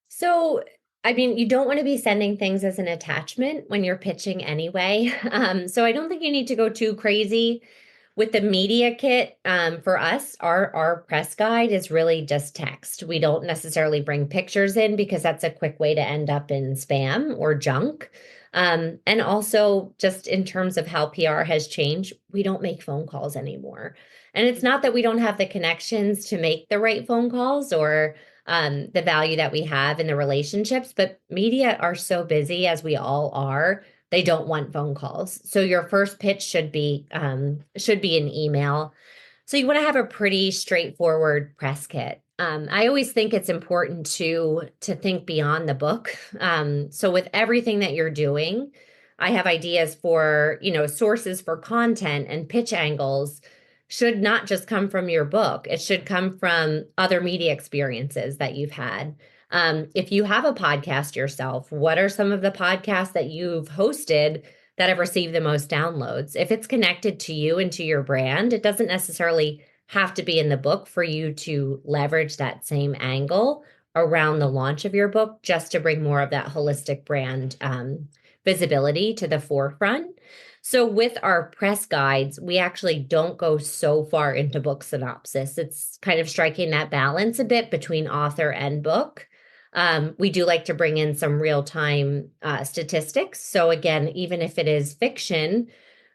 So, I mean, you don't want to be sending things as an attachment when you're pitching anyway. So I don't think you need to go too crazy with the media kit. For us, our press guide is really just text. We don't necessarily bring pictures in because that's a quick way to end up in spam or junk. And also just in terms of how PR has changed, we don't make phone calls anymore. And it's not that we don't have the connections to make the right phone calls or the value that we have in the relationships, but media are so busy, as we all are, they don't want phone calls. So your first pitch should be an email. So you want to have a pretty straightforward press kit. I always think it's important to think beyond the book. So with everything that you're doing, I have ideas for, sources for content, and pitch angles should not just come from your book. It should come from other media experiences that you've had. If you have a podcast yourself, what are some of the podcasts that you've hosted that have received the most downloads? If it's connected to you and to your brand, it doesn't necessarily have to be in the book for you to leverage that same angle around the launch of your book, just to bring more of that holistic brand visibility to the forefront. So with our press guides, we actually don't go so far into book synopsis. It's kind of striking that balance a bit between author and book. We do like to bring in some real-time statistics. So again, even if it is fiction,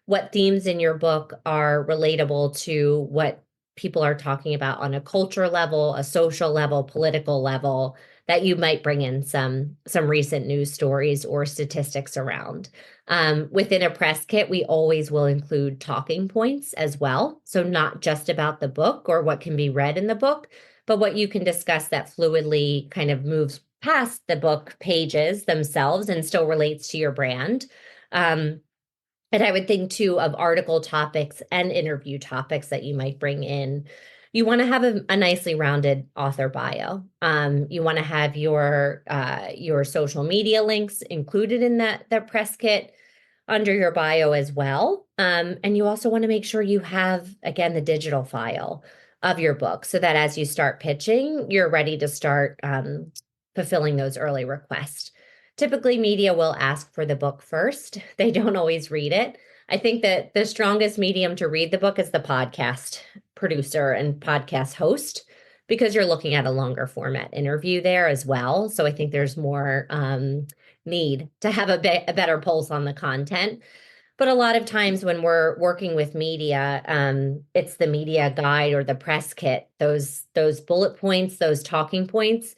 what themes in your book are relatable to what people are talking about on a culture level, a social level, political level, that you might bring in some recent news stories or statistics around. Within a press kit, we always will include talking points as well. So not just about the book or what can be read in the book, but what you can discuss that fluidly kind of moves past the book pages themselves and still relates to your brand. And I would think too of article topics and interview topics that you might bring in. You want to have a nicely rounded author bio. You want to have your social media links included in that press kit under your bio as well. And you also want to make sure you have, again, the digital file of your book so that as you start pitching, you're ready to start fulfilling those early requests. Typically, media will ask for the book first. They don't always read it. I think that the strongest medium to read the book is the podcast producer and podcast host, because you're looking at a longer format interview there as well. So I think there's more need to have a better pulse on the content. But a lot of times when we're working with media, it's the media guide or the press kit, those bullet points, those talking points.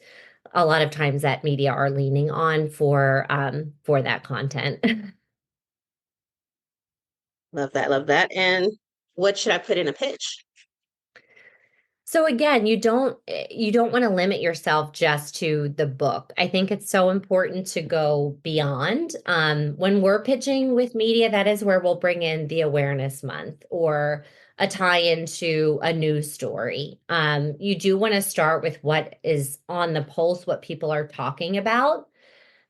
A lot of times that media are leaning on for that content. Love that. Love that. And what should I put in a pitch? So again, you don't want to limit yourself just to the book. I think it's so important to go beyond. When we're pitching with media, that is where we'll bring in the awareness month or a tie-in to a news story. You do want to start with what is on the pulse, what people are talking about.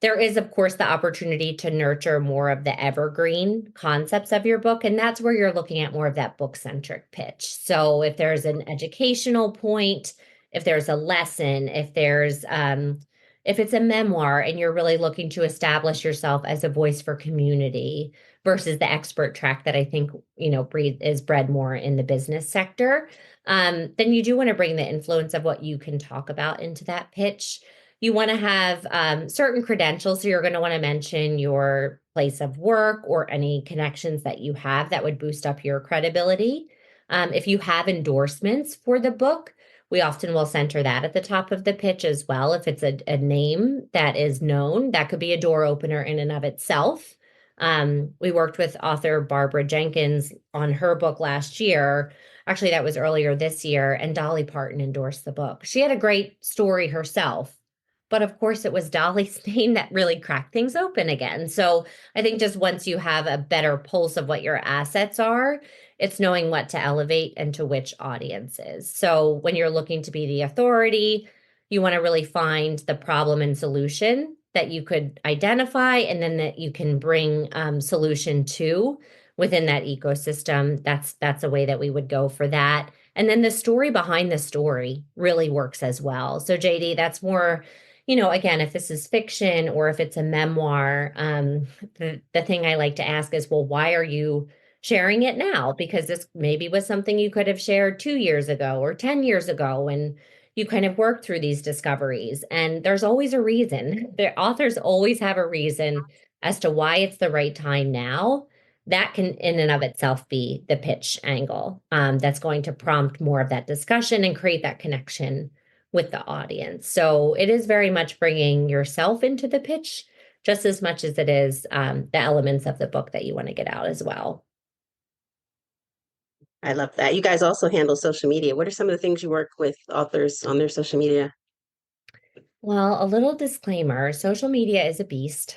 There is, of course, the opportunity to nurture more of the evergreen concepts of your book, and that's where you're looking at more of that book-centric pitch. So if there's an educational point, if there's a lesson, if it's a memoir and you're really looking to establish yourself as a voice for community versus the expert track that I think, is bred more in the business sector, then you do want to bring the influence of what you can talk about into that pitch. You want to have certain credentials. So you're going to want to mention your place of work or any connections that you have that would boost up your credibility. If you have endorsements for the book, we often will center that at the top of the pitch as well. If it's a name that is known, that could be a door opener in and of itself. We worked with author Barbara Jenkins on her book last year. Actually, that was earlier this year, and Dolly Parton endorsed the book. She had a great story herself, but of course, it was Dolly's name that really cracked things open again. So I think just once you have a better pulse of what your assets are, it's knowing what to elevate and to which audiences. So when you're looking to be the authority, you want to really find the problem and solution that you could identify, and then that you can bring solution to within that ecosystem. That's a way that we would go for that. And then the story behind the story really works as well. So JD, that's more, again, if this is fiction or if it's a memoir, the thing I like to ask is, well, why are you sharing it now? Because this maybe was something you could have shared 2 years ago or 10 years ago, and you kind of work through these discoveries. And there's always a reason. The authors always have a reason as to why it's the right time now. That can in and of itself be the pitch angle that's going to prompt more of that discussion and create that connection with the audience. So it is very much bringing yourself into the pitch just as much as it is the elements of the book that you want to get out as well. I love that. You guys also handle social media. What are some of the things you work with authors on their social media? Well, a little disclaimer, social media is a beast.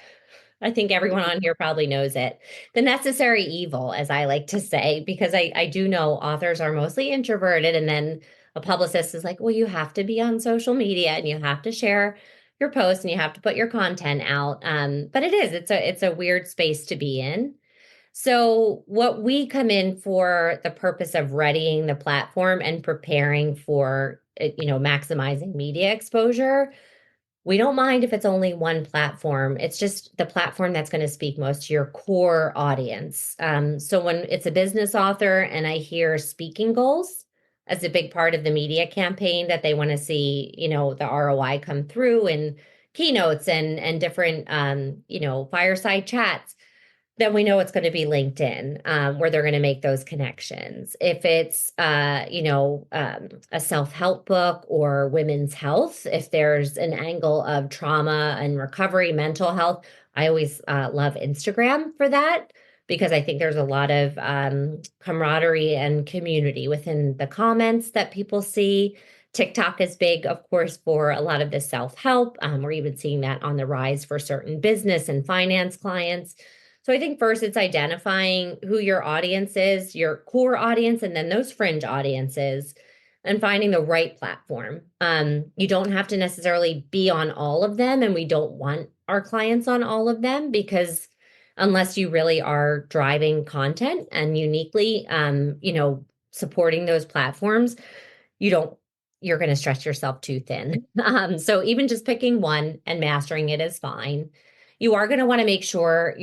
I think everyone on here probably knows it. The necessary evil, as I like to say, because I do know authors are mostly introverted, and then a publicist is like, well, you have to be on social media and you have to share your posts and you have to put your content out. But it's a weird space to be in. So what we come in for the purpose of readying the platform and preparing for, maximizing media exposure. We don't mind if it's only one platform. It's just the platform that's going to speak most to your core audience. So when it's a business author and I hear speaking goals as a big part of the media campaign, that they want to see, the ROI come through in keynotes and different, fireside chats, then we know it's going to be LinkedIn, where they're going to make those connections. If it's, a self-help book or women's health, if there's an angle of trauma and recovery, mental health, I always love Instagram for that, because I think there's a lot of camaraderie and community within the comments that people see. TikTok is big, of course, for a lot of the self-help. We're even seeing that on the rise for certain business and finance clients. So I think first it's identifying who your audience is, your core audience, and then those fringe audiences, and finding the right platform. You don't have to necessarily be on all of them, and we don't want our clients on all of them, because unless you really are driving content and uniquely, supporting those platforms, you're going to stretch yourself too thin. So even just picking one and mastering it is fine. You are going to want to make sure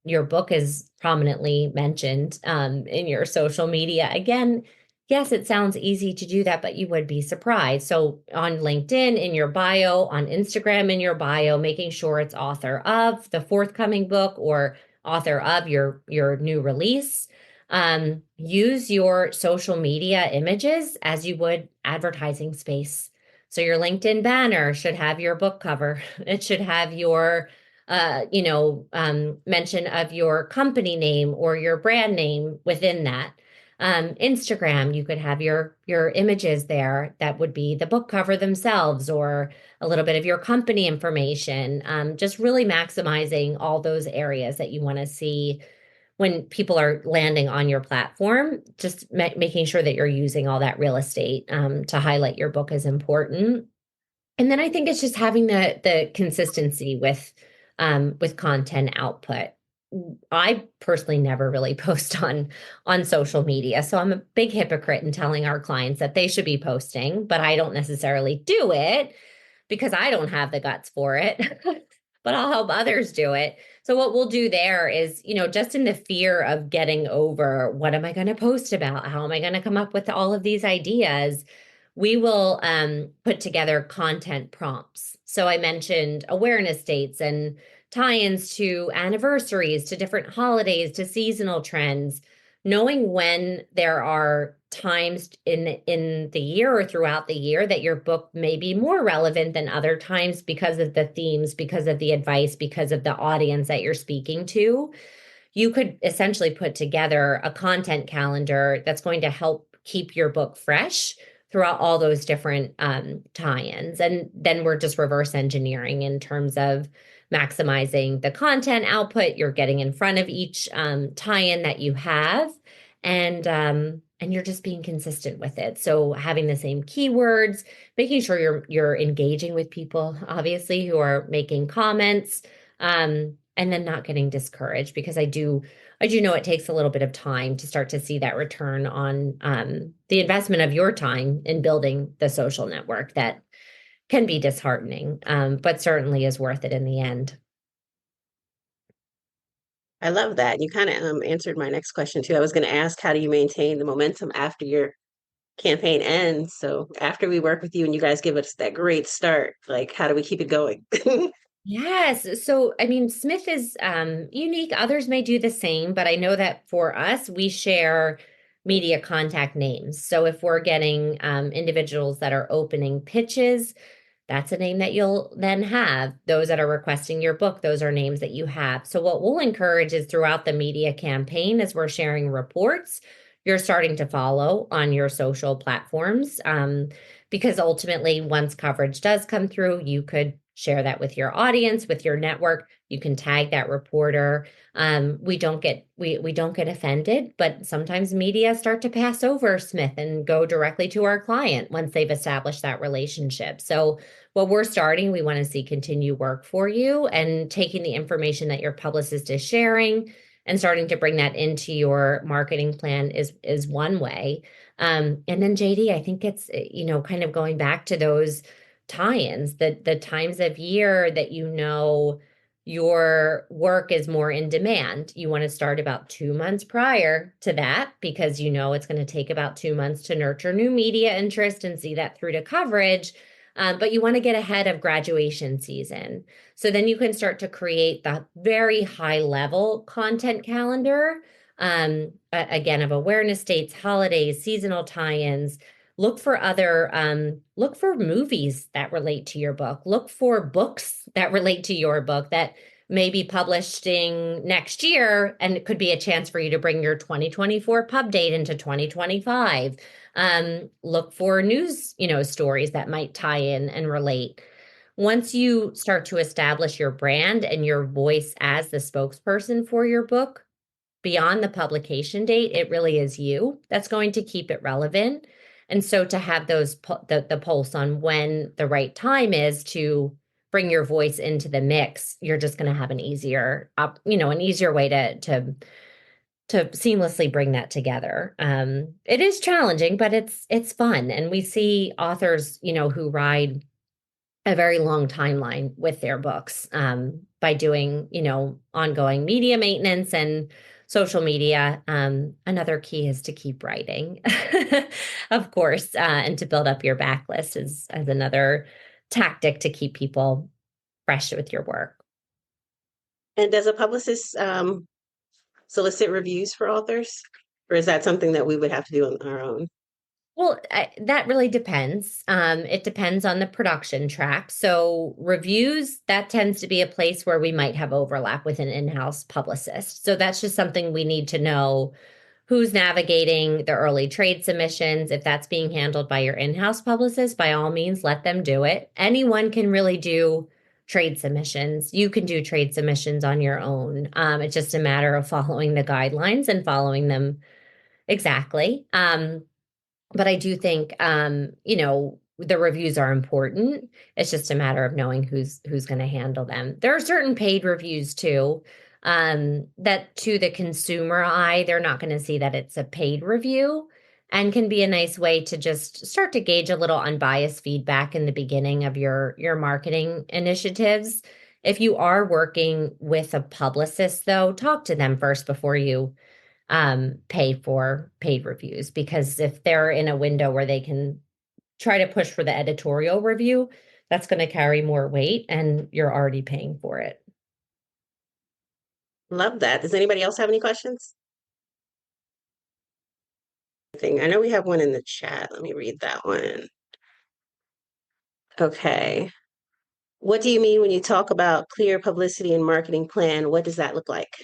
your book is prominently mentioned in your social media. Again, yes, it sounds easy to do that, but you would be surprised. So on LinkedIn, in your bio, on Instagram, in your bio, making sure it's author of the forthcoming book or author of your new release. Use your social media images as you would advertising space. So your LinkedIn banner should have your book cover. It should have your mention of your company name or your brand name within that. Instagram, you could have your images there that would be the book cover themselves, or a little bit of your company information. Just really maximizing all those areas that you want to see when people are landing on your platform. Just making sure that you're using all that real estate to highlight your book is important. And then I think it's just having the consistency with with content output. I personally never really post on social media. So I'm a big hypocrite in telling our clients that they should be posting, but I don't necessarily do it because I don't have the guts for it, but I'll help others do it. So what we'll do there is, just in the fear of getting over, what am I going to post about? How am I going to come up with all of these ideas? We will put together content prompts. So I mentioned awareness dates and tie-ins to anniversaries, to different holidays, to seasonal trends. Knowing when there are times in the year or throughout the year that your book may be more relevant than other times because of the themes, because of the advice, because of the audience that you're speaking to, you could essentially put together a content calendar that's going to help keep your book fresh throughout all those different tie-ins. And then we're just reverse engineering in terms of maximizing the content output. You're getting in front of each tie-in that you have, and you're just being consistent with it. So having the same keywords, making sure you're engaging with people, obviously, who are making comments, and then not getting discouraged, because I do know it takes a little bit of time to start to see that return on the investment of your time in building the social network. That can be disheartening, but certainly is worth it in the end. I love that. You kind of answered my next question too. I was going to ask, how do you maintain the momentum after your campaign ends? So after we work with you and you guys give us that great start, like, how do we keep it going? Yes. So, I mean, Smith is unique. Others may do the same, but I know that for us, we share media contact names. So if we're getting individuals that are opening pitches, that's a name that you'll then have. Those that are requesting your book, those are names that you have. So what we'll encourage is throughout the media campaign, as we're sharing reports, you're starting to follow on your social platforms, because ultimately, once coverage does come through, you could share that with your audience, with your network. You can tag that reporter. We don't get offended, but sometimes media start to pass over Smith and go directly to our client once they've established that relationship. So what we're starting, we want to see continue work for you, and taking the information that your publicist is sharing and starting to bring that into your marketing plan is one way. And then JD, I think it's, kind of going back to those tie-ins, the times of year that your work is more in demand. You want to start about 2 months prior to that, because it's going to take about 2 months to nurture new media interest and see that through to coverage. But you want to get ahead of graduation season. So then you can start to create the very high level content calendar, again, of awareness dates, holidays, seasonal tie-ins. Look for movies that relate to your book. Look for books that relate to your book that may be publishing next year, and it could be a chance for you to bring your 2024 pub date into 2025. Look for news, stories that might tie in and relate. Once you start to establish your brand and your voice as the spokesperson for your book, beyond the publication date, it really is you that's going to keep it relevant. And so to have the pulse on when the right time is to bring your voice into the mix, you're just going to have an easier way to seamlessly bring that together. It is challenging, but it's fun. And we see authors, who ride a very long timeline with their books, by doing, ongoing media maintenance and social media. Another key is to keep writing, of course, and to build up your backlist as another tactic to keep people fresh with your work. And does a publicist solicit reviews for authors, or is that something that we would have to do on our own? Well, that really depends. It depends on the production track. So reviews, that tends to be a place where we might have overlap with an in-house publicist. So that's just something we need to know who's navigating the early trade submissions. If that's being handled by your in-house publicist, by all means, let them do it. Anyone can really do trade submissions. You can do trade submissions on your own. It's just a matter of following the guidelines and following them exactly. But I do think, the reviews are important. It's just a matter of knowing who's going to handle them. There are certain paid reviews too, that to the consumer eye, they're not going to see that it's a paid review, and can be a nice way to just start to gauge a little unbiased feedback in the beginning of your marketing initiatives. If you are working with a publicist, though, talk to them first before you pay for paid reviews, because if they're in a window where they can try to push for the editorial review, that's going to carry more weight and you're already paying for it. Love that. Does anybody else have any questions? I know we have one in the chat. Let me read that one. Okay. What do you mean when you talk about clear publicity and marketing plan? What does that look like?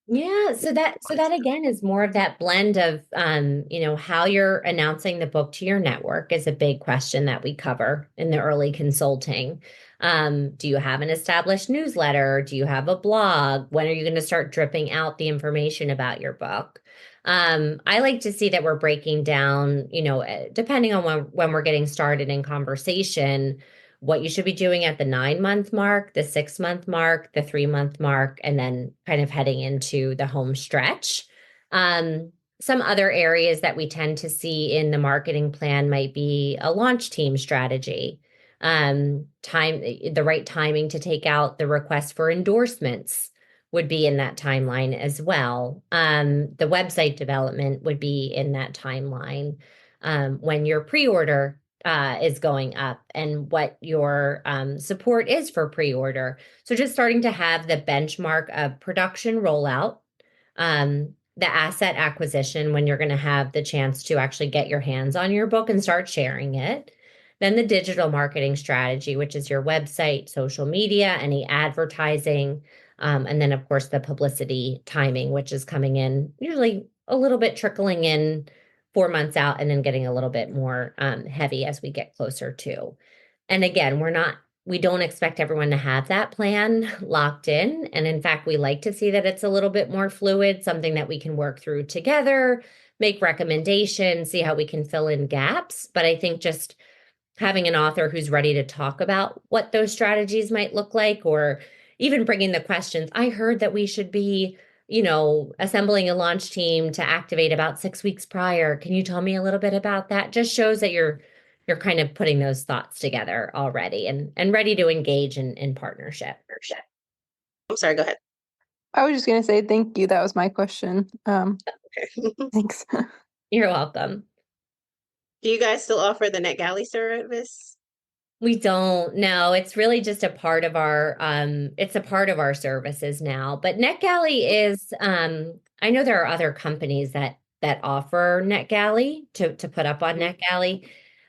Yeah, so that again is more of that blend of how you're announcing the book to your network is a big question that we cover in the early consulting. Do you have an established newsletter? Do you have a blog? When are you going to start dripping out the information about your book? I like to see that we're breaking down, depending on when we're getting started in conversation, what you should be doing at the 9-month mark, the 6-month mark, the 3-month mark, and then kind of heading into the home stretch. Some other areas that we tend to see in the marketing plan might be a launch team strategy, the right timing to take out the request for endorsements would be in that timeline as well. The website development would be in that timeline. When your pre-order is going up and what your support is for pre-order. So just starting to have the benchmark of production rollout, the asset acquisition when you're going to have the chance to actually get your hands on your book and start sharing it. Then the digital marketing strategy, which is your website, social media, any advertising, and then of course the publicity timing, which is coming in usually a little bit trickling in 4 months out and then getting a little bit more heavy as we get closer to. And again, we don't expect everyone to have that plan locked in. And in fact, we like to see that it's a little bit more fluid, something that we can work through together, make recommendations, see how we can fill in gaps. But I think just having an author who's ready to talk about what those strategies might look like, or even bringing the questions. I heard that we should be assembling a launch team to activate about 6 weeks prior. Can you tell me a little bit about that? Just shows that you're kind of putting those thoughts together already and ready to engage in partnership. I'm sorry, go ahead. I was just going to say thank you. That was my question. Okay. Thanks. You're welcome. Do you guys still offer the NetGalley service? We don't. No, it's really just a part of our services now. But NetGalley is I know there are other companies that offer NetGalley to put up on NetGalley.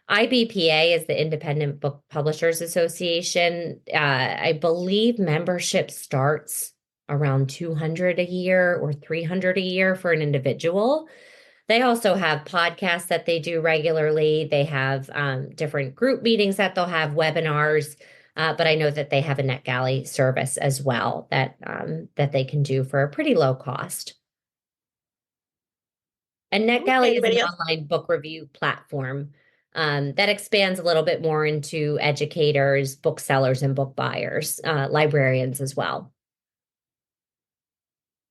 IBPA is the Independent Book Publishers Association. I believe membership starts around $200 a year or $300 a year for an individual. They also have podcasts that they do regularly. They have different group meetings that they'll have, webinars. But I know that they have a NetGalley service as well that they can do for a pretty low cost. And NetGalley is an online book review platform that expands a little bit more into educators, booksellers, and book buyers, librarians as well.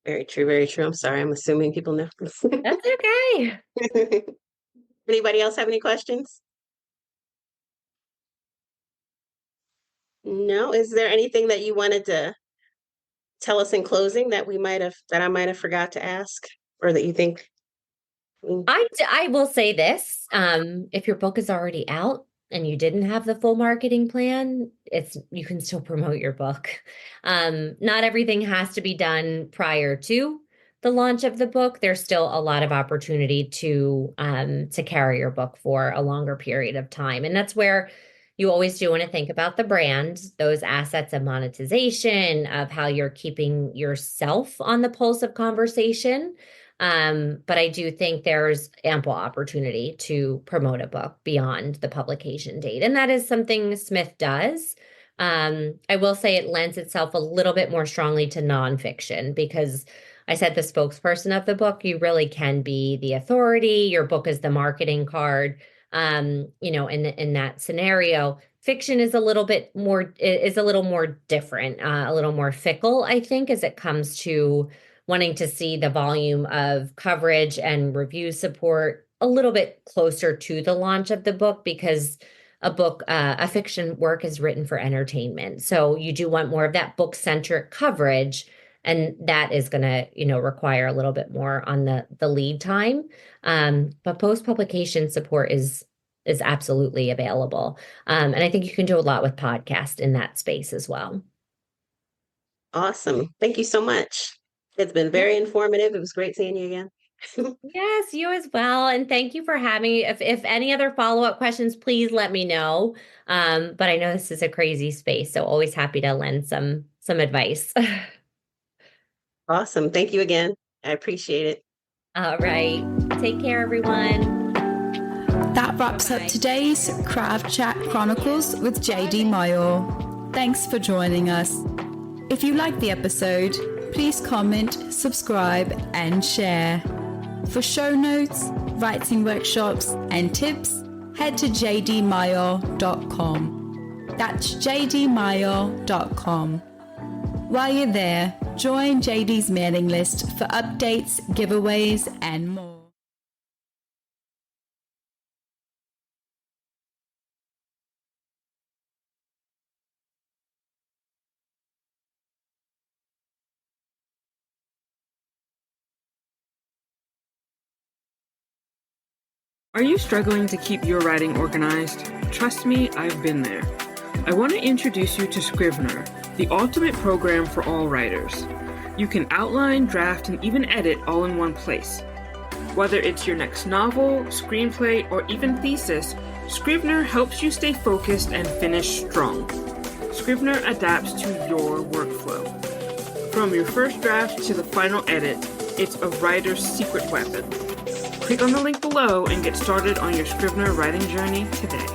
Very true, very true. I'm sorry, I'm assuming people know. That's okay. Anybody else have any questions? No? Is there anything that you wanted to tell us in closing that I might have forgot to ask, or that you think? I will say this, if your book is already out and you didn't have the full marketing plan, you can still promote your book. Not everything has to be done prior to the launch of the book. There's still a lot of opportunity to carry your book for a longer period of time. And that's where you always do want to think about the brand, those assets of monetization, of how you're keeping yourself on the pulse of conversation. But I do think there's ample opportunity to promote a book beyond the publication date. And that is something Smith does. I will say it lends itself a little bit more strongly to nonfiction, because I said the spokesperson of the book, you really can be the authority. Your book is the marketing card. in that scenario. Fiction is a little more different, a little more fickle, I think, as it comes to wanting to see the volume of coverage and review support a little bit closer to the launch of the book, because a fiction work is written for entertainment. So you do want more of that book-centric coverage, and that is going to, require a little bit more on the lead time. But post-publication support is absolutely available. And I think you can do a lot with podcast in that space as well. Awesome. Thank you so much. It's been very informative. It was great seeing you again. Yes, you as well. And thank you for having me. If any other follow-up questions, please let me know. But I know this is a crazy space, so always happy to lend some advice. Awesome. Thank you again. I appreciate it. All right. Take care, everyone. That wraps up today's Craft Chat Chronicles with JD Mayo. Thanks for joining us. If you liked the episode, please comment, subscribe, and share. For show notes, writing workshops, and tips, head to jdmayo.com. That's jdmayo.com. While you're there, join JD's mailing list for updates, giveaways, and more. Are you struggling to keep your writing organized? Trust me, I've been there. I want to introduce you to Scrivener, the ultimate program for all writers. You can outline, draft, and even edit all in one place. Whether it's your next novel, screenplay, or even thesis, Scrivener helps you stay focused and finish strong. Scrivener adapts to your workflow. From your first draft to the final edit, it's a writer's secret weapon. Click on the link below and get started on your Scrivener writing journey today.